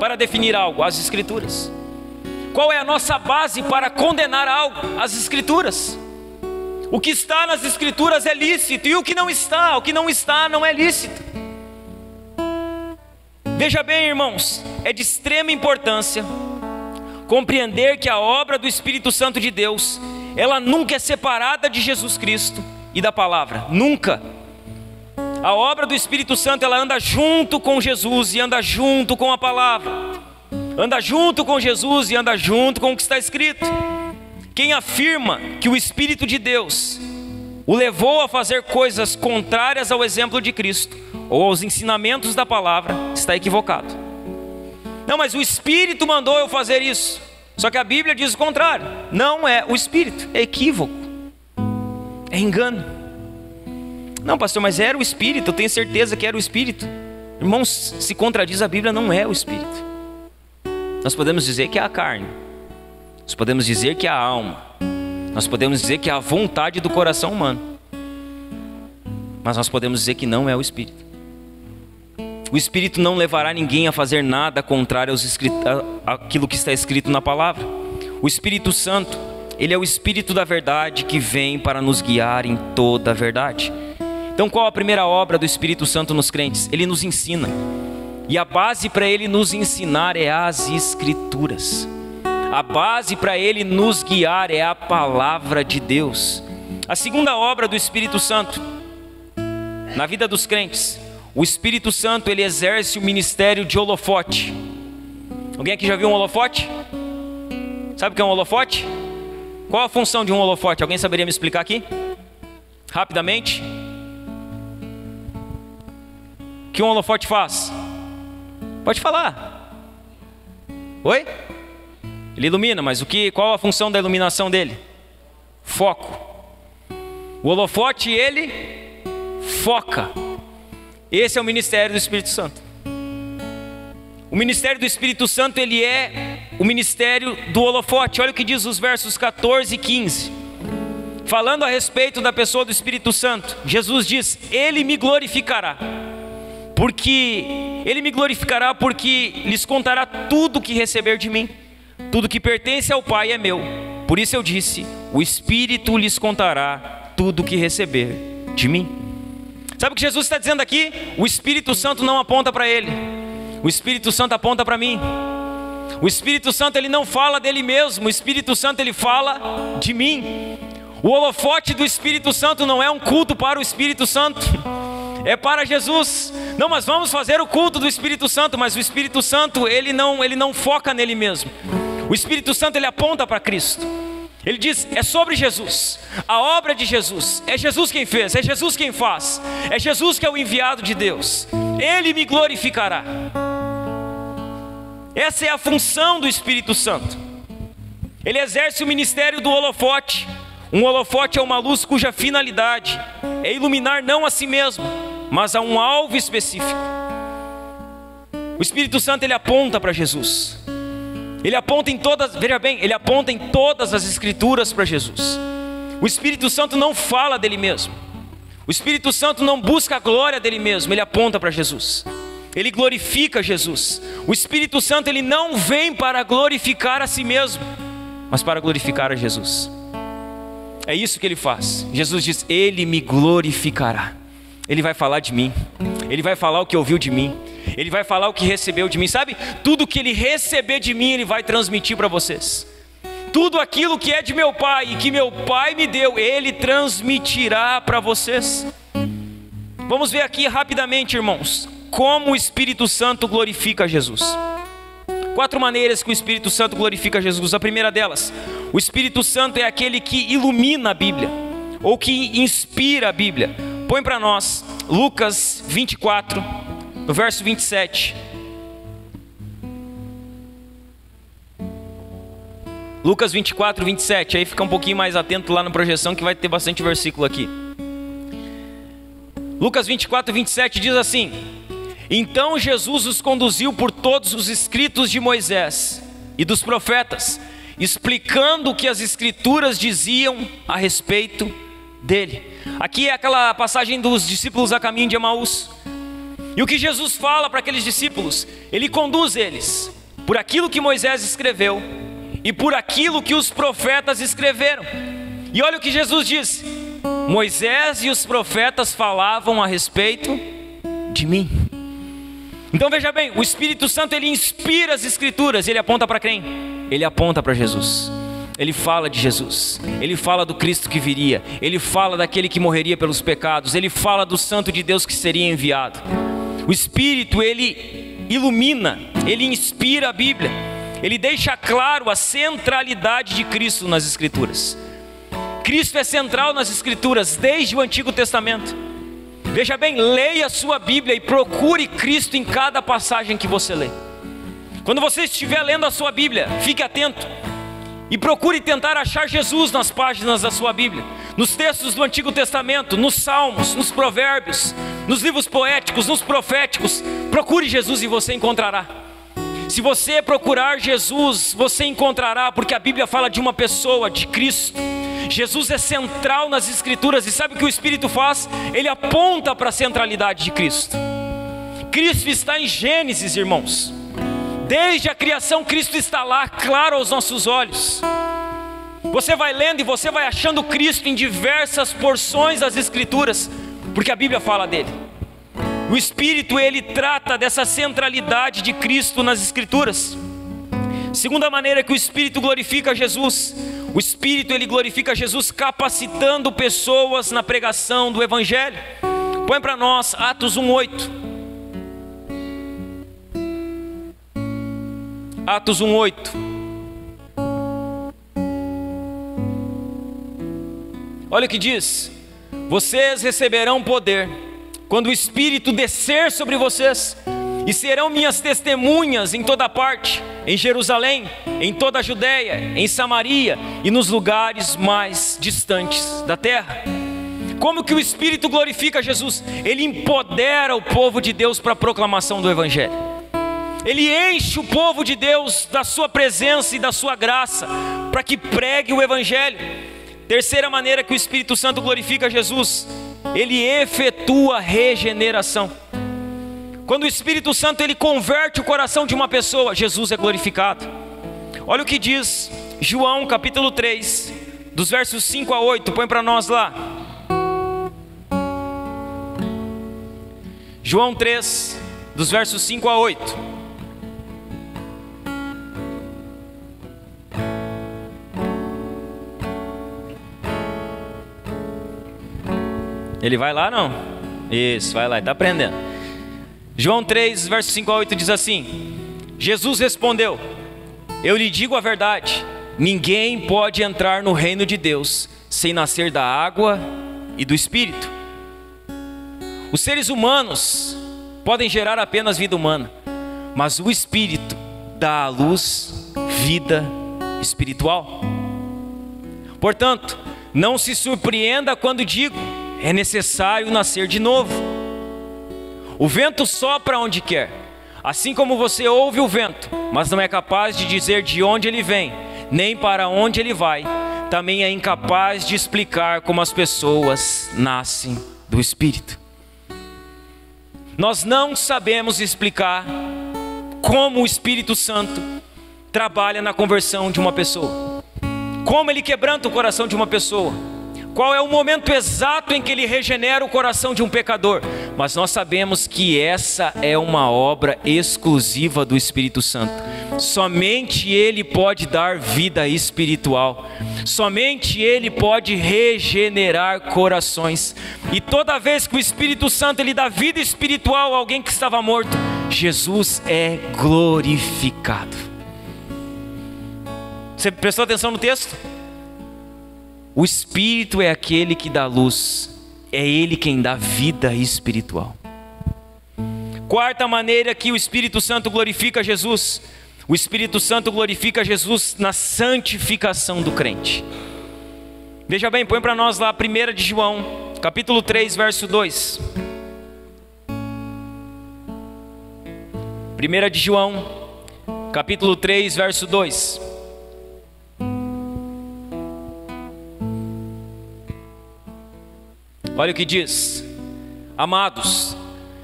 para definir algo? As Escrituras. Qual é a nossa base para condenar algo? As Escrituras. O que está nas Escrituras é lícito, e o que não está não é lícito. Veja bem, irmãos, é de extrema importância compreender que a obra do Espírito Santo de Deus, ela nunca é separada de Jesus Cristo e da palavra, nunca. A obra do Espírito Santo, ela anda junto com Jesus e anda junto com a palavra, anda junto com Jesus e anda junto com o que está escrito. Quem afirma que o Espírito de Deus o levou a fazer coisas contrárias ao exemplo de Cristo ou aos ensinamentos da palavra, está equivocado. Não, mas o Espírito mandou eu fazer isso. Só que a Bíblia diz o contrário. Não é o Espírito, é equívoco, é engano. Não, pastor, mas era o Espírito, eu tenho certeza que era o Espírito. Irmãos, se contradiz a Bíblia, não é o Espírito. Nós podemos dizer que é a carne, nós podemos dizer que é a alma, nós podemos dizer que é a vontade do coração humano, mas nós podemos dizer que não é o Espírito. O Espírito não levará ninguém a fazer nada contrário àquilo que está escrito na palavra. O Espírito Santo, ele é o Espírito da verdade que vem para nos guiar em toda a verdade. Então qual a primeira obra do Espírito Santo nos crentes? Ele nos ensina. E a base para ele nos ensinar é as Escrituras. A base para ele nos guiar é a palavra de Deus. A segunda obra do Espírito Santo na vida dos crentes, o Espírito Santo, ele exerce o ministério de holofote. Alguém aqui já viu um holofote? Sabe o que é um holofote? Qual a função de um holofote? Alguém saberia me explicar aqui? Rapidamente. O que um holofote faz? Pode falar. Oi? Ele ilumina, mas qual a função da iluminação dele? Foco. O holofote, ele foca. Esse é o ministério do Espírito Santo. O ministério do Espírito Santo, ele é o ministério do holofote. Olha o que diz os versos 14 e 15. Falando a respeito da pessoa do Espírito Santo, Jesus diz: Ele me glorificará, porque lhes contará tudo que receber de mim. Tudo que pertence ao Pai é meu. Por isso eu disse: o Espírito lhes contará tudo que receber de mim. Sabe o que Jesus está dizendo aqui? O Espírito Santo não aponta para ele. O Espírito Santo aponta para mim. O Espírito Santo, ele não fala dele mesmo. O Espírito Santo, ele fala de mim. O holofote do Espírito Santo não é um culto para o Espírito Santo, é para Jesus. Não, mas vamos fazer o culto do Espírito Santo. Mas o Espírito Santo, ele não foca nele mesmo. O Espírito Santo, ele aponta para Cristo. Ele diz: é sobre Jesus, a obra de Jesus. É Jesus quem fez, é Jesus quem faz, é Jesus que é o enviado de Deus. Ele me glorificará. Essa é a função do Espírito Santo. Ele exerce o ministério do holofote. Um holofote é uma luz cuja finalidade é iluminar não a si mesmo, mas a um alvo específico. O Espírito Santo, ele aponta para Jesus. Ele aponta em todas, veja bem, ele aponta em todas as Escrituras para Jesus. O Espírito Santo não fala dele mesmo. O Espírito Santo não busca a glória dele mesmo, ele aponta para Jesus. Ele glorifica Jesus. O Espírito Santo, ele não vem para glorificar a si mesmo, mas para glorificar a Jesus. É isso que ele faz. Jesus diz: ele me glorificará. Ele vai falar de mim. Ele vai falar o que ouviu de mim. Ele vai falar o que recebeu de mim. Sabe? Tudo que ele receber de mim, ele vai transmitir para vocês. Tudo aquilo que é de meu Pai e que meu Pai me deu, ele transmitirá para vocês. Vamos ver aqui rapidamente, irmãos, como o Espírito Santo glorifica Jesus. 4 maneiras que o Espírito Santo glorifica Jesus. A primeira delas: o Espírito Santo é aquele que ilumina a Bíblia, ou que inspira a Bíblia. Põe para nós Lucas 24, no verso 27. Lucas 24, 27. Aí fica um pouquinho mais atento lá na projeção, que vai ter bastante versículo aqui. Lucas 24, 27 diz assim: então Jesus os conduziu por todos os escritos de Moisés e dos profetas, explicando o que as Escrituras diziam a respeito dele. Aqui é aquela passagem dos discípulos a caminho de Emaús. E o que Jesus fala para aqueles discípulos? Ele conduz eles por aquilo que Moisés escreveu e por aquilo que os profetas escreveram. E olha o que Jesus diz: Moisés e os profetas falavam a respeito de mim. Então veja bem, o Espírito Santo, ele inspira as Escrituras. Ele aponta para quem? Ele aponta para Jesus. Ele fala de Jesus, ele fala do Cristo que viria, ele fala daquele que morreria pelos pecados, ele fala do Santo de Deus que seria enviado. O Espírito, ele ilumina, ele inspira a Bíblia, ele deixa claro a centralidade de Cristo nas Escrituras. Cristo é central nas Escrituras desde o Antigo Testamento. Veja bem, leia a sua Bíblia e procure Cristo em cada passagem que você lê. Quando você estiver lendo a sua Bíblia, fique atento e procure tentar achar Jesus nas páginas da sua Bíblia, nos textos do Antigo Testamento, nos Salmos, nos Provérbios, nos livros poéticos, nos proféticos. Procure Jesus e você encontrará. Se você procurar Jesus, você encontrará, porque a Bíblia fala de uma pessoa, de Cristo. Jesus é central nas Escrituras, e sabe o que o Espírito faz? Ele aponta para a centralidade de Cristo. Cristo está em Gênesis, irmãos. Desde a criação, Cristo está lá, claro aos nossos olhos. Você vai lendo e você vai achando Cristo em diversas porções das Escrituras, porque a Bíblia fala dele. O Espírito, ele trata dessa centralidade de Cristo nas Escrituras. Segunda maneira que o Espírito glorifica Jesus: o Espírito, ele glorifica Jesus capacitando pessoas na pregação do Evangelho. Põe para nós Atos 1:8. Atos 1:8. Olha o que diz: vocês receberão poder quando o Espírito descer sobre vocês, e serão minhas testemunhas em toda parte, em Jerusalém, em toda a Judéia, em Samaria e nos lugares mais distantes da terra. Como que o Espírito glorifica Jesus? Ele empodera o povo de Deus para a proclamação do Evangelho. Ele enche o povo de Deus da sua presença e da sua graça, para que pregue o Evangelho. Terceira maneira que o Espírito Santo glorifica Jesus: ele efetua regeneração. Quando o Espírito Santo ele converte o coração de uma pessoa, Jesus é glorificado. Olha o que diz João capítulo 3, dos versos 5 a 8, põe para nós lá. João 3, dos versos 5 a 8. Ele vai lá, não? Isso, vai lá, está aprendendo. João 3, versos 5 a 8 diz assim: Jesus respondeu: eu lhe digo a verdade, ninguém pode entrar no reino de Deus sem nascer da água e do Espírito. Os seres humanos podem gerar apenas vida humana, mas o Espírito dá à luz vida espiritual. Portanto, não se surpreenda quando digo: é necessário nascer de novo. O vento sopra onde quer, assim como você ouve o vento, mas não é capaz de dizer de onde ele vem, nem para onde ele vai. Também é incapaz de explicar como as pessoas nascem do Espírito. Nós não sabemos explicar como o Espírito Santo trabalha na conversão de uma pessoa, como ele quebranta o coração de uma pessoa, qual é o momento exato em que ele regenera o coração de um pecador. Mas nós sabemos que essa é uma obra exclusiva do Espírito Santo. Somente ele pode dar vida espiritual, somente ele pode regenerar corações. E toda vez que o Espírito Santo ele dá vida espiritual a alguém que estava morto, Jesus é glorificado. Você prestou atenção no texto? O Espírito é aquele que dá luz, é Ele quem dá vida espiritual. Quarta maneira que o Espírito Santo glorifica Jesus: o Espírito Santo glorifica Jesus na santificação do crente. Veja bem, põe para nós lá 1 de João, capítulo 3, verso 2. 1 de João, capítulo 3, verso 2. Olha o que diz: amados,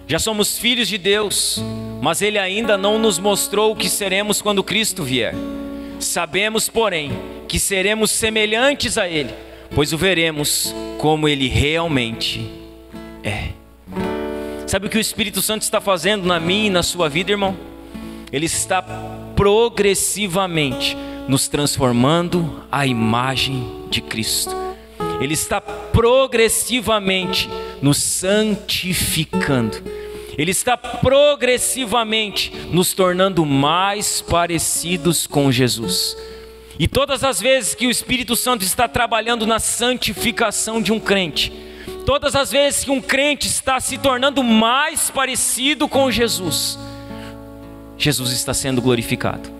já somos filhos de Deus, mas Ele ainda não nos mostrou o que seremos quando Cristo vier. Sabemos, porém, que seremos semelhantes a Ele, pois o veremos como Ele realmente é. Sabe o que o Espírito Santo está fazendo na minha e na sua vida, irmão? Ele está progressivamente nos transformando à imagem de Cristo. Ele está progressivamente nos santificando. Ele está progressivamente nos tornando mais parecidos com Jesus. E todas as vezes que o Espírito Santo está trabalhando na santificação de um crente, todas as vezes que um crente está se tornando mais parecido com Jesus, Jesus está sendo glorificado.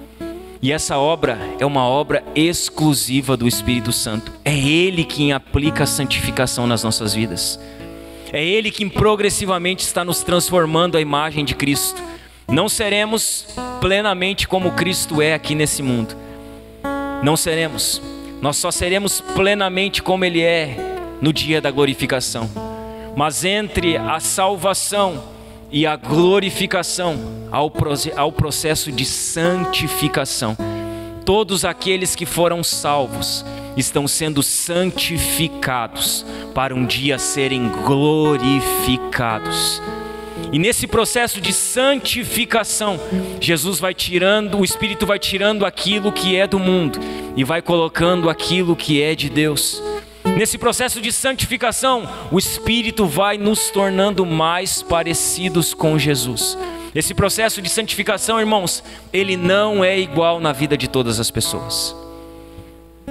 E essa obra é uma obra exclusiva do Espírito Santo. É Ele quem aplica a santificação nas nossas vidas. É Ele quem progressivamente está nos transformando à imagem de Cristo. Não seremos plenamente como Cristo é aqui nesse mundo. Não seremos. Nós só seremos plenamente como Ele é no dia da glorificação. Mas entre a salvação e a glorificação, ao processo de santificação. Todos aqueles que foram salvos estão sendo santificados para um dia serem glorificados. E nesse processo de santificação, Jesus vai tirando, o Espírito vai tirando aquilo que é do mundo e vai colocando aquilo que é de Deus. Nesse processo de santificação, o Espírito vai nos tornando mais parecidos com Jesus. Esse processo de santificação, irmãos, ele não é igual na vida de todas as pessoas.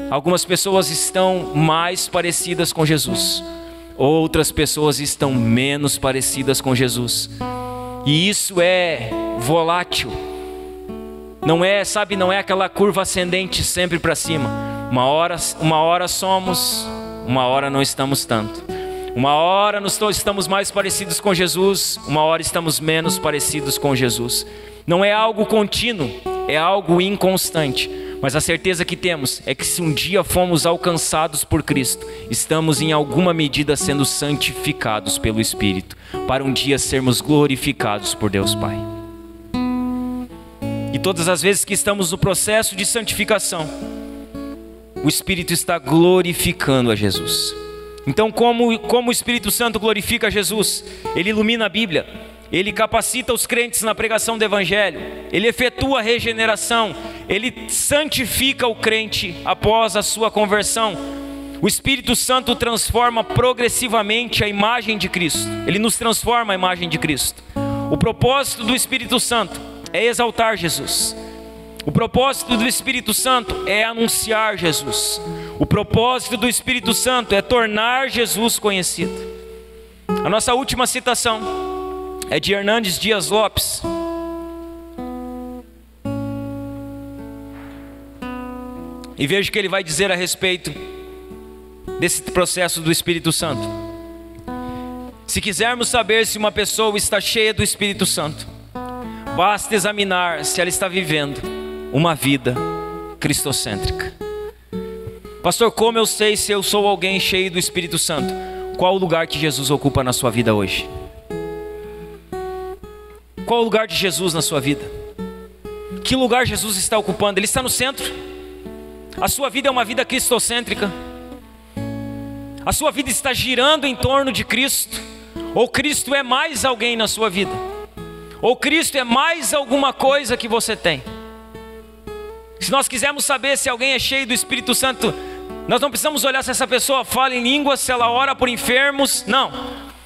Algumas pessoas estão mais parecidas com Jesus, outras pessoas estão menos parecidas com Jesus. E isso é volátil. Não é, sabe, não é aquela curva ascendente sempre para cima. Uma hora somos, uma hora não estamos tanto. Uma hora estamos mais parecidos com Jesus, uma hora estamos menos parecidos com Jesus. Não é algo contínuo, é algo inconstante. Mas a certeza que temos é que se um dia fomos alcançados por Cristo, estamos em alguma medida sendo santificados pelo Espírito, para um dia sermos glorificados por Deus Pai. E todas as vezes que estamos no processo de santificação, o Espírito está glorificando a Jesus. Então como o Espírito Santo glorifica Jesus? Ele ilumina a Bíblia, ele capacita os crentes na pregação do Evangelho, ele efetua a regeneração, ele santifica o crente após a sua conversão. O Espírito Santo transforma progressivamente a imagem de Cristo, ele nos transforma a imagem de Cristo. O propósito do Espírito Santo é exaltar Jesus. O propósito do Espírito Santo é anunciar Jesus. O propósito do Espírito Santo é tornar Jesus conhecido. A nossa última citação é de Hernandes Dias Lopes. E veja o que ele vai dizer a respeito desse processo do Espírito Santo. Se quisermos saber se uma pessoa está cheia do Espírito Santo, basta examinar se ela está vivendo uma vida cristocêntrica. Pastor, como eu sei se eu sou alguém cheio do Espírito Santo? Qual o lugar que Jesus ocupa na sua vida hoje? Qual o lugar de Jesus na sua vida? Que lugar Jesus está ocupando? Ele está no centro? A sua vida é uma vida cristocêntrica? A sua vida está girando em torno de Cristo? Ou Cristo é mais alguém na sua vida? Ou Cristo é mais alguma coisa que você tem? Se nós quisermos saber se alguém é cheio do Espírito Santo, nós não precisamos olhar se essa pessoa fala em línguas, se ela ora por enfermos, não.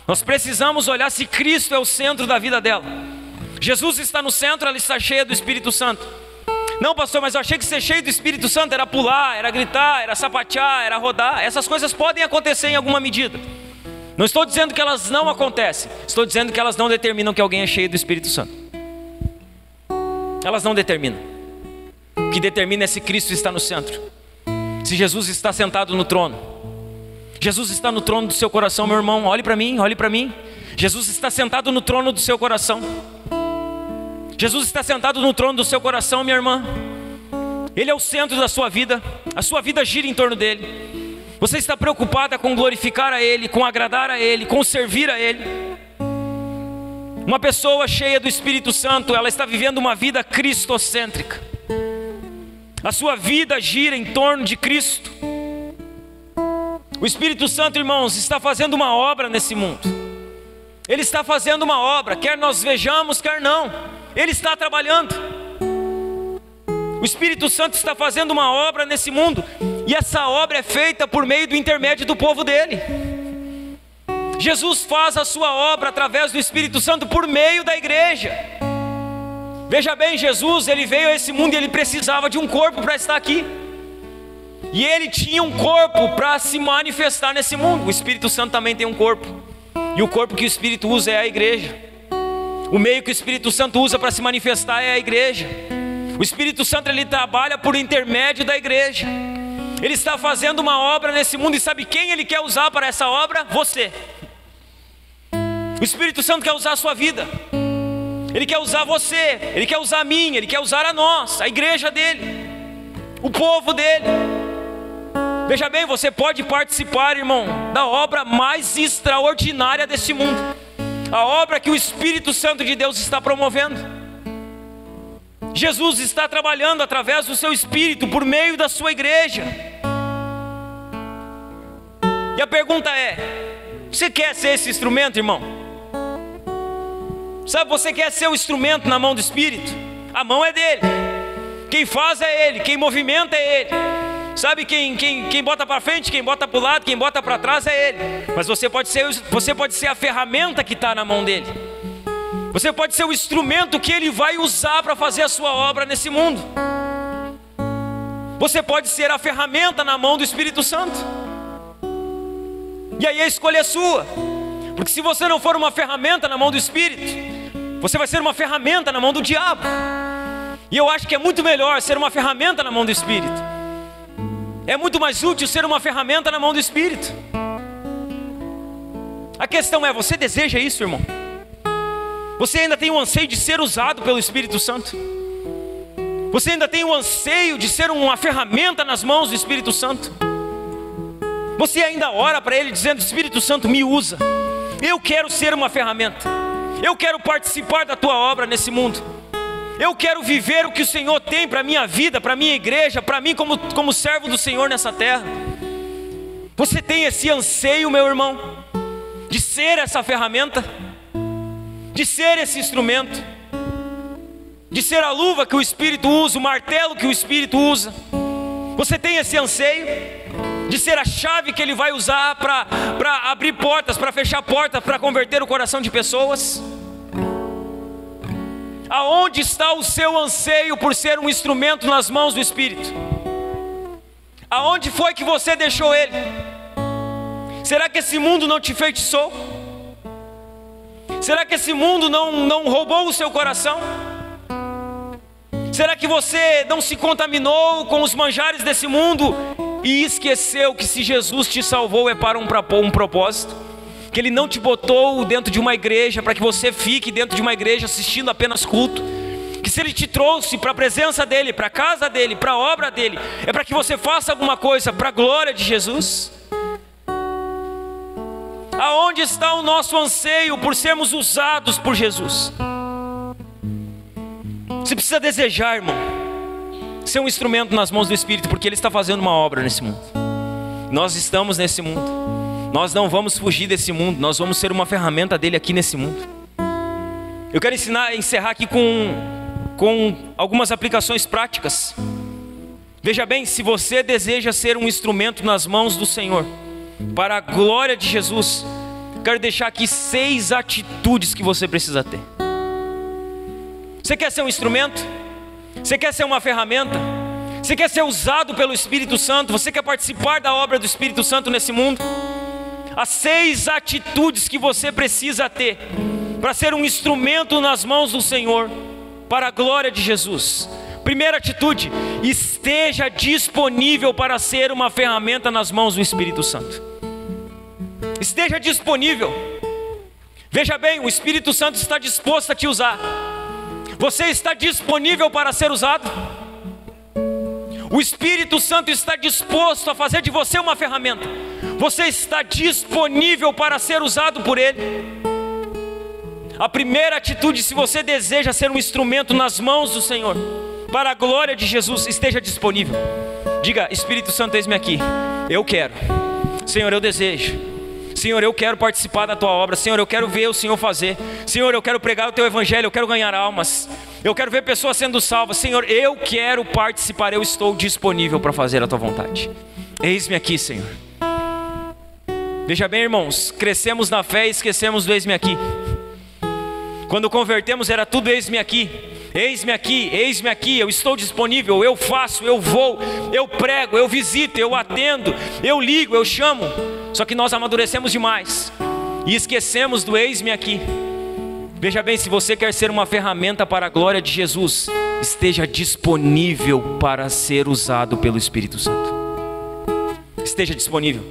Nós precisamos olhar se Cristo é o centro da vida dela. Jesus está no centro, ela está cheia do Espírito Santo. Não, pastor, mas eu achei que ser cheio do Espírito Santo era pular, era gritar, era sapatear, era rodar. Essas coisas podem acontecer em alguma medida. Não estou dizendo que elas não acontecem, estou dizendo que elas não determinam que alguém é cheio do Espírito Santo. Elas não determinam. O que determina é se Cristo está no centro, se Jesus está sentado no trono. Jesus está no trono do seu coração, meu irmão. Olhe para mim, olhe para mim. Jesus está sentado no trono do seu coração. Jesus está sentado no trono do seu coração, minha irmã. Ele é o centro da sua vida. A sua vida gira em torno dele. Você está preocupada com glorificar a Ele, com agradar a Ele, com servir a Ele. Uma pessoa cheia do Espírito Santo, ela está vivendo uma vida cristocêntrica. A sua vida gira em torno de Cristo. O Espírito Santo, irmãos, está fazendo uma obra nesse mundo. Ele está fazendo uma obra, quer nós vejamos, quer não. Ele está trabalhando. O Espírito Santo está fazendo uma obra nesse mundo. E essa obra é feita por meio do intermédio do povo dele. Jesus faz a sua obra através do Espírito Santo por meio da igreja. Veja bem, Jesus, ele veio a esse mundo e ele precisava de um corpo para estar aqui. E ele tinha um corpo para se manifestar nesse mundo. O Espírito Santo também tem um corpo. E o corpo que o Espírito usa é a igreja. O meio que o Espírito Santo usa para se manifestar é a igreja. O Espírito Santo, ele trabalha por intermédio da igreja. Ele está fazendo uma obra nesse mundo. E sabe quem ele quer usar para essa obra? Você. O Espírito Santo quer usar a sua vida. Ele quer usar você, Ele quer usar a mim, Ele quer usar a nós, a igreja dele, o povo dele. Veja bem, você pode participar, irmão, da obra mais extraordinária desse mundo. A obra que o Espírito Santo de Deus está promovendo. Jesus está trabalhando através do seu Espírito, por meio da sua igreja. E a pergunta é, você quer ser esse instrumento, irmão? Sabe, você quer ser o instrumento na mão do Espírito? A mão é dele. Quem faz é ele, quem movimenta é ele. Sabe, quem bota para frente, quem bota para o lado, quem bota para trás é ele. Mas você pode ser a ferramenta que está na mão dele. Você pode ser o instrumento que Ele vai usar para fazer a sua obra nesse mundo. Você pode ser a ferramenta na mão do Espírito Santo. E aí a escolha é sua. Porque se você não for uma ferramenta na mão do Espírito, você vai ser uma ferramenta na mão do diabo. E eu acho que é muito melhor ser uma ferramenta na mão do Espírito. É muito mais útil ser uma ferramenta na mão do Espírito. A questão é, você deseja isso, irmão? Você ainda tem o anseio de ser usado pelo Espírito Santo? Você ainda tem o anseio de ser uma ferramenta nas mãos do Espírito Santo? Você ainda ora para Ele dizendo: Espírito Santo, me usa. Eu quero ser uma ferramenta. Eu quero participar da Tua obra nesse mundo. Eu quero viver o que o Senhor tem para a minha vida, para a minha igreja, para mim como servo do Senhor nessa terra. Você tem esse anseio, meu irmão, de ser essa ferramenta, de ser esse instrumento, de ser a luva que o Espírito usa, o martelo que o Espírito usa? Você tem esse anseio de ser a chave que Ele vai usar para abrir portas, para fechar portas, para converter o coração de pessoas? Aonde está o seu anseio por ser um instrumento nas mãos do Espírito? Aonde foi que você deixou ele? Será que esse mundo não te feitiçou? Será que esse mundo não roubou o seu coração? Será que você não se contaminou com os manjares desse mundo e esqueceu que se Jesus te salvou é para um propósito? Que Ele não te botou dentro de uma igreja para que você fique dentro de uma igreja assistindo apenas culto. Que se Ele te trouxe para a presença dEle, para a casa dEle, para a obra dEle, é para que você faça alguma coisa para a glória de Jesus. Aonde está o nosso anseio por sermos usados por Jesus? Você precisa desejar, irmão, ser um instrumento nas mãos do Espírito, porque Ele está fazendo uma obra nesse mundo. Nós estamos nesse mundo. Nós não vamos fugir desse mundo. Nós vamos ser uma ferramenta dele aqui nesse mundo. Eu quero encerrar aqui com algumas aplicações práticas. Veja bem, se você deseja ser um instrumento nas mãos do Senhor, para a glória de Jesus, quero deixar aqui 6 atitudes que você precisa ter. Você quer ser um instrumento? Você quer ser uma ferramenta? Você quer ser usado pelo Espírito Santo? Você quer participar da obra do Espírito Santo nesse mundo? As 6 atitudes que você precisa ter para ser um instrumento nas mãos do Senhor, para a glória de Jesus. Primeira atitude: esteja disponível para ser uma ferramenta nas mãos do Espírito Santo. Esteja disponível. Veja bem, o Espírito Santo está disposto a te usar. Você está disponível para ser usado? O Espírito Santo está disposto a fazer de você uma ferramenta. Você está disponível para ser usado por Ele? A primeira atitude, se você deseja ser um instrumento nas mãos do Senhor, para a glória de Jesus, esteja disponível. Diga: Espírito Santo, eis-me aqui. Eu quero. Senhor, eu desejo. Senhor, eu quero participar da Tua obra. Senhor, eu quero ver o Senhor fazer. Senhor, eu quero pregar o Teu Evangelho. Eu quero ganhar almas. Eu quero ver pessoas sendo salvas. Senhor, eu quero participar. Eu estou disponível para fazer a Tua vontade. Eis-me aqui, Senhor. Veja bem, irmãos, crescemos na fé e esquecemos do eis-me aqui. Quando convertemos era tudo eis-me aqui. Eis-me aqui, eis-me aqui, eu estou disponível, eu faço, eu vou, eu prego, eu visito, eu atendo, eu ligo, eu chamo. Só que nós amadurecemos demais e esquecemos do eis-me aqui. Veja bem, se você quer ser uma ferramenta para a glória de Jesus, esteja disponível para ser usado pelo Espírito Santo. Esteja disponível.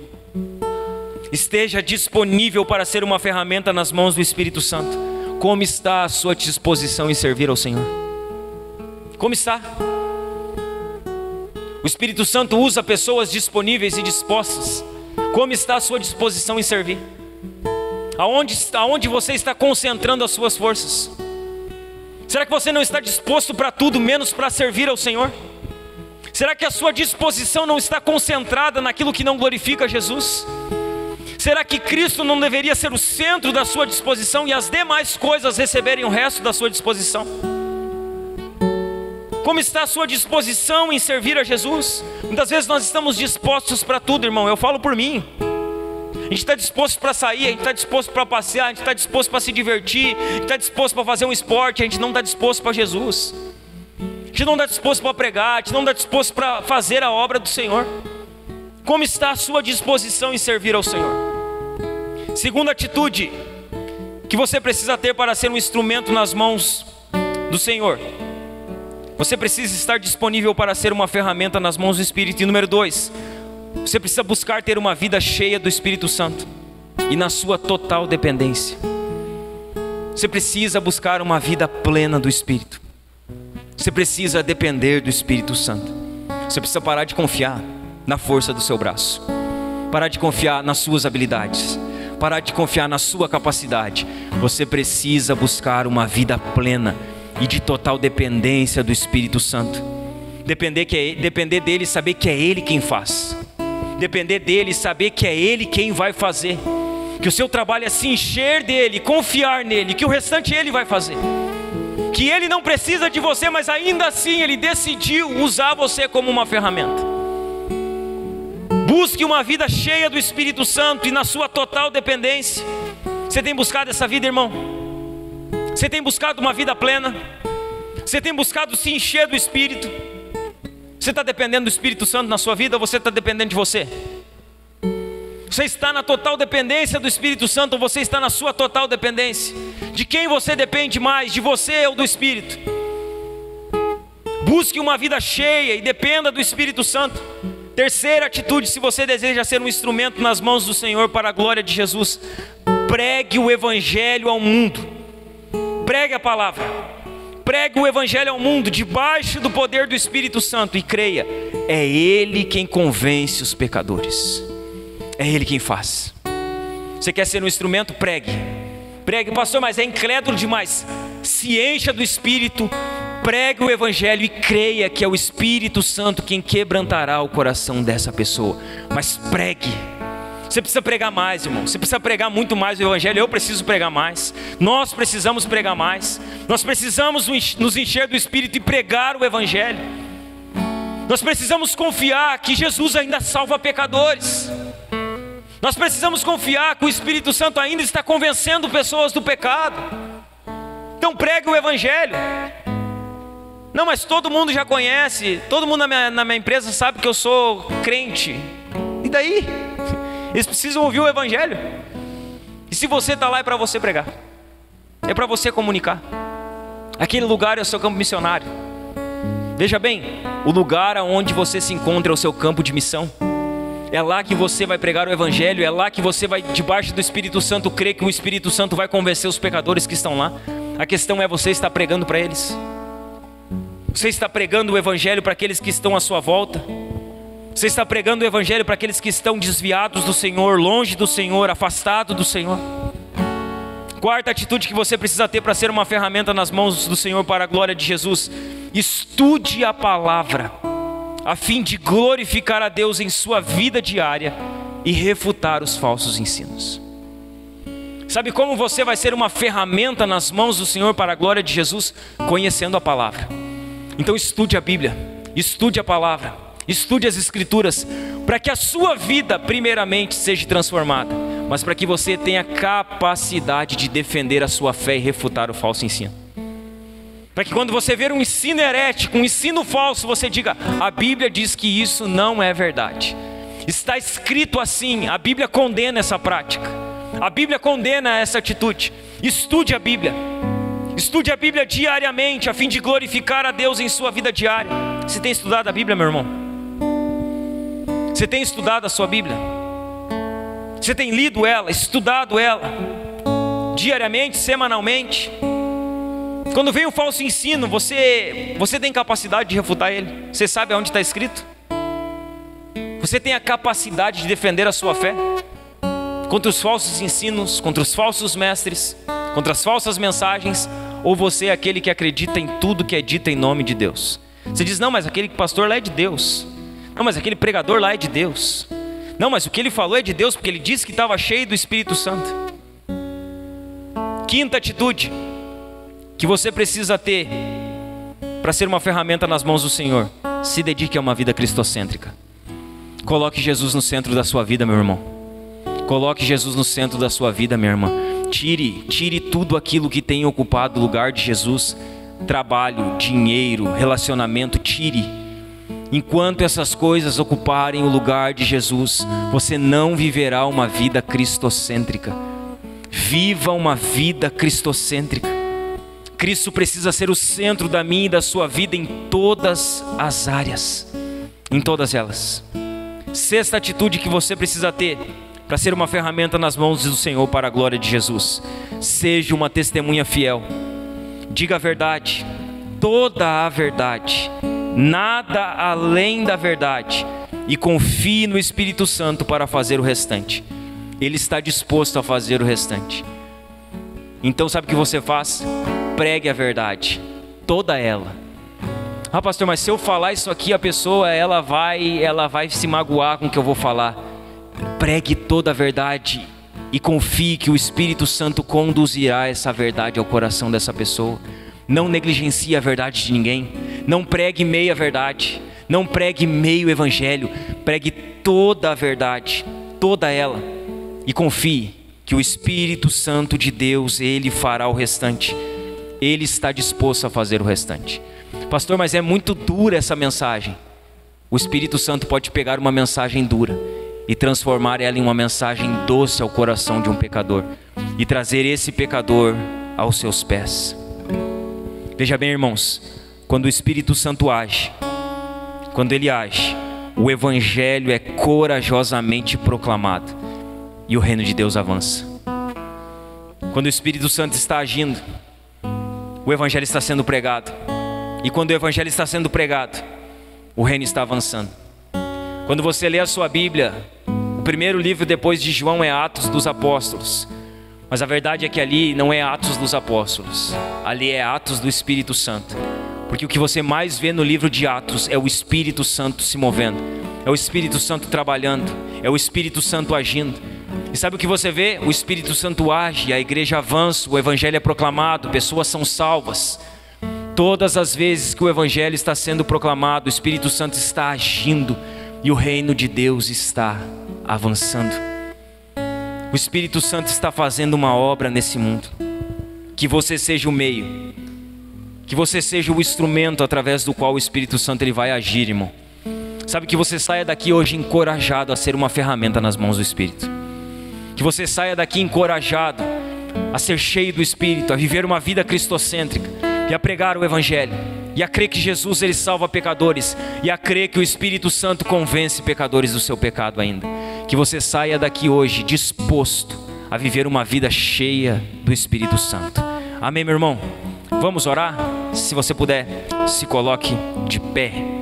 Esteja disponível para ser uma ferramenta nas mãos do Espírito Santo. Como está a sua disposição em servir ao Senhor? Como está? O Espírito Santo usa pessoas disponíveis e dispostas. Como está a sua disposição em servir? Aonde você está concentrando as suas forças? Será que você não está disposto para tudo, menos para servir ao Senhor? Será que a sua disposição não está concentrada naquilo que não glorifica Jesus? Será que Cristo não deveria ser o centro da sua disposição e as demais coisas receberem o resto da sua disposição? Como está a sua disposição em servir a Jesus? Muitas vezes nós estamos dispostos para tudo, irmão. Eu falo por mim. A gente está disposto para sair, a gente está disposto para passear, a gente está disposto para se divertir, a gente está disposto para fazer um esporte, a gente não está disposto para Jesus. A gente não está disposto para pregar, a gente não está disposto para fazer a obra do Senhor. Como está a sua disposição em servir ao Senhor? Segunda atitude que você precisa ter para ser um instrumento nas mãos do Senhor: você precisa estar disponível para ser uma ferramenta nas mãos do Espírito. E número 2, você precisa buscar ter uma vida cheia do Espírito Santo e na sua total dependência. Você precisa buscar uma vida plena do Espírito. Você precisa depender do Espírito Santo. Você precisa parar de confiar na força do seu braço, parar de confiar nas suas habilidades, parar de confiar na sua capacidade. Você precisa buscar uma vida plena e de total dependência do Espírito Santo. Depender dele e saber que é Ele quem faz. Depender dele e saber que é Ele quem vai fazer. Que o seu trabalho é se encher dele, confiar nele, que o restante Ele vai fazer. Que Ele não precisa de você, mas ainda assim Ele decidiu usar você como uma ferramenta. Busque uma vida cheia do Espírito Santo e na sua total dependência. Você tem buscado essa vida, irmão? Você tem buscado uma vida plena? Você tem buscado se encher do Espírito? Você está dependendo do Espírito Santo na sua vida ou você está dependendo de você? Você está na total dependência do Espírito Santo ou você está na sua total dependência? De quem você depende mais, de você ou do Espírito? Busque uma vida cheia e dependa do Espírito Santo. Terceira atitude, se você deseja ser um instrumento nas mãos do Senhor para a glória de Jesus: pregue o Evangelho ao mundo. Pregue a palavra. Pregue o Evangelho ao mundo debaixo do poder do Espírito Santo e creia, é Ele quem convence os pecadores. É Ele quem faz. Você quer ser um instrumento? Pregue. Pregue, pastor, mas é incrédulo demais. Se encha do Espírito, pregue o Evangelho e creia que é o Espírito Santo quem quebrantará o coração dessa pessoa. Mas pregue. Você precisa pregar mais, irmão. Você precisa pregar muito mais o Evangelho. Eu preciso pregar mais. Nós precisamos pregar mais. Nós precisamos nos encher do Espírito e pregar o Evangelho. Nós precisamos confiar que Jesus ainda salva pecadores. Nós precisamos confiar que o Espírito Santo ainda está convencendo pessoas do pecado. Então pregue o Evangelho. Não, mas todo mundo já conhece. Todo mundo na minha empresa sabe que eu sou crente. E daí? Eles precisam ouvir o Evangelho. E se você está lá, é para você pregar. É para você comunicar. Aquele lugar é o seu campo missionário. Veja bem, o lugar onde você se encontra é o seu campo de missão. É lá que você vai pregar o Evangelho. É lá que você vai, debaixo do Espírito Santo, crer que o Espírito Santo vai convencer os pecadores que estão lá. A questão é você estar pregando para eles. Você está pregando o Evangelho para aqueles que estão à sua volta. Você está pregando o Evangelho para aqueles que estão desviados do Senhor, longe do Senhor, afastados do Senhor. Quarta atitude que você precisa ter para ser uma ferramenta nas mãos do Senhor para a glória de Jesus: estude a palavra, a fim de glorificar a Deus em sua vida diária e refutar os falsos ensinos. Sabe como você vai ser uma ferramenta nas mãos do Senhor para a glória de Jesus? Conhecendo a palavra. Então estude a Bíblia, estude a palavra, estude as Escrituras, para que a sua vida primeiramente seja transformada, mas para que você tenha capacidade de defender a sua fé e refutar o falso ensino. Para que quando você ver um ensino herético, um ensino falso, você diga: a Bíblia diz que isso não é verdade. Está escrito assim, a Bíblia condena essa prática. A Bíblia condena essa atitude. Estude a Bíblia. Estude a Bíblia diariamente, a fim de glorificar a Deus em sua vida diária. Você tem estudado a Bíblia, meu irmão? Você tem estudado a sua Bíblia? Você tem lido ela, estudado ela diariamente, semanalmente? Quando vem um falso ensino, você tem capacidade de refutar ele? Você sabe aonde está escrito? Você tem a capacidade de defender a sua fé contra os falsos ensinos, contra os falsos mestres, contra as falsas mensagens? Ou você é aquele que acredita em tudo que é dito em nome de Deus? Você diz: não, mas aquele pastor lá é de Deus. Não, mas aquele pregador lá é de Deus. Não, mas o que ele falou é de Deus, porque ele disse que estava cheio do Espírito Santo. Quinta atitude que você precisa ter para ser uma ferramenta nas mãos do Senhor: se dedique a uma vida cristocêntrica. Coloque Jesus no centro da sua vida, meu irmão. Coloque Jesus no centro da sua vida, minha irmã. Tire tudo aquilo que tem ocupado o lugar de Jesus. Trabalho, dinheiro, relacionamento, tire. Enquanto essas coisas ocuparem o lugar de Jesus, você não viverá uma vida cristocêntrica. Viva uma vida cristocêntrica. Cristo precisa ser o centro da minha e da sua vida em todas as áreas, em todas elas. Sexta atitude que você precisa ter para ser uma ferramenta nas mãos do Senhor para a glória de Jesus: seja uma testemunha fiel. Diga a verdade, toda a verdade, nada além da verdade, e confie no Espírito Santo para fazer o restante. Ele está disposto a fazer o restante. Então sabe o que você faz? Pregue a verdade, toda ela. Ah, pastor, mas se eu falar isso aqui, a pessoa ela vai se magoar com o que eu vou falar. Pregue toda a verdade e confie que o Espírito Santo conduzirá essa verdade ao coração dessa pessoa. Não negligencie a verdade de ninguém. Não pregue meia verdade. Não pregue meio evangelho. Pregue toda a verdade, toda ela. E confie que o Espírito Santo de Deus, Ele fará o restante. Ele está disposto a fazer o restante. Pastor, mas é muito dura essa mensagem. O Espírito Santo pode pegar uma mensagem dura e transformar ela em uma mensagem doce ao coração de um pecador e trazer esse pecador aos seus pés. Veja bem, irmãos, quando o Espírito Santo age, quando Ele age, o Evangelho é corajosamente proclamado e o reino de Deus avança. Quando o Espírito Santo está agindo, o Evangelho está sendo pregado. E quando o Evangelho está sendo pregado, o reino está avançando. Quando você lê a sua Bíblia, o primeiro livro depois de João é Atos dos Apóstolos. Mas a verdade é que ali não é Atos dos Apóstolos. Ali é Atos do Espírito Santo. Porque o que você mais vê no livro de Atos é o Espírito Santo se movendo. É o Espírito Santo trabalhando. É o Espírito Santo agindo. E sabe o que você vê? O Espírito Santo age, a igreja avança, o Evangelho é proclamado, pessoas são salvas. Todas as vezes que o Evangelho está sendo proclamado, o Espírito Santo está agindo e o reino de Deus está avançando. O Espírito Santo está fazendo uma obra nesse mundo. Que você seja o meio, que você seja o instrumento através do qual o Espírito Santo ele vai agir, irmão. Sabe, que você saia daqui hoje encorajado a ser uma ferramenta nas mãos do Espírito. Que você saia daqui encorajado a ser cheio do Espírito, a viver uma vida cristocêntrica e a pregar o Evangelho, e a crer que Jesus ele salva pecadores, e a crer que o Espírito Santo convence pecadores do seu pecado ainda. Que você saia daqui hoje disposto a viver uma vida cheia do Espírito Santo. Amém, meu irmão? Vamos orar? Se você puder, se coloque de pé.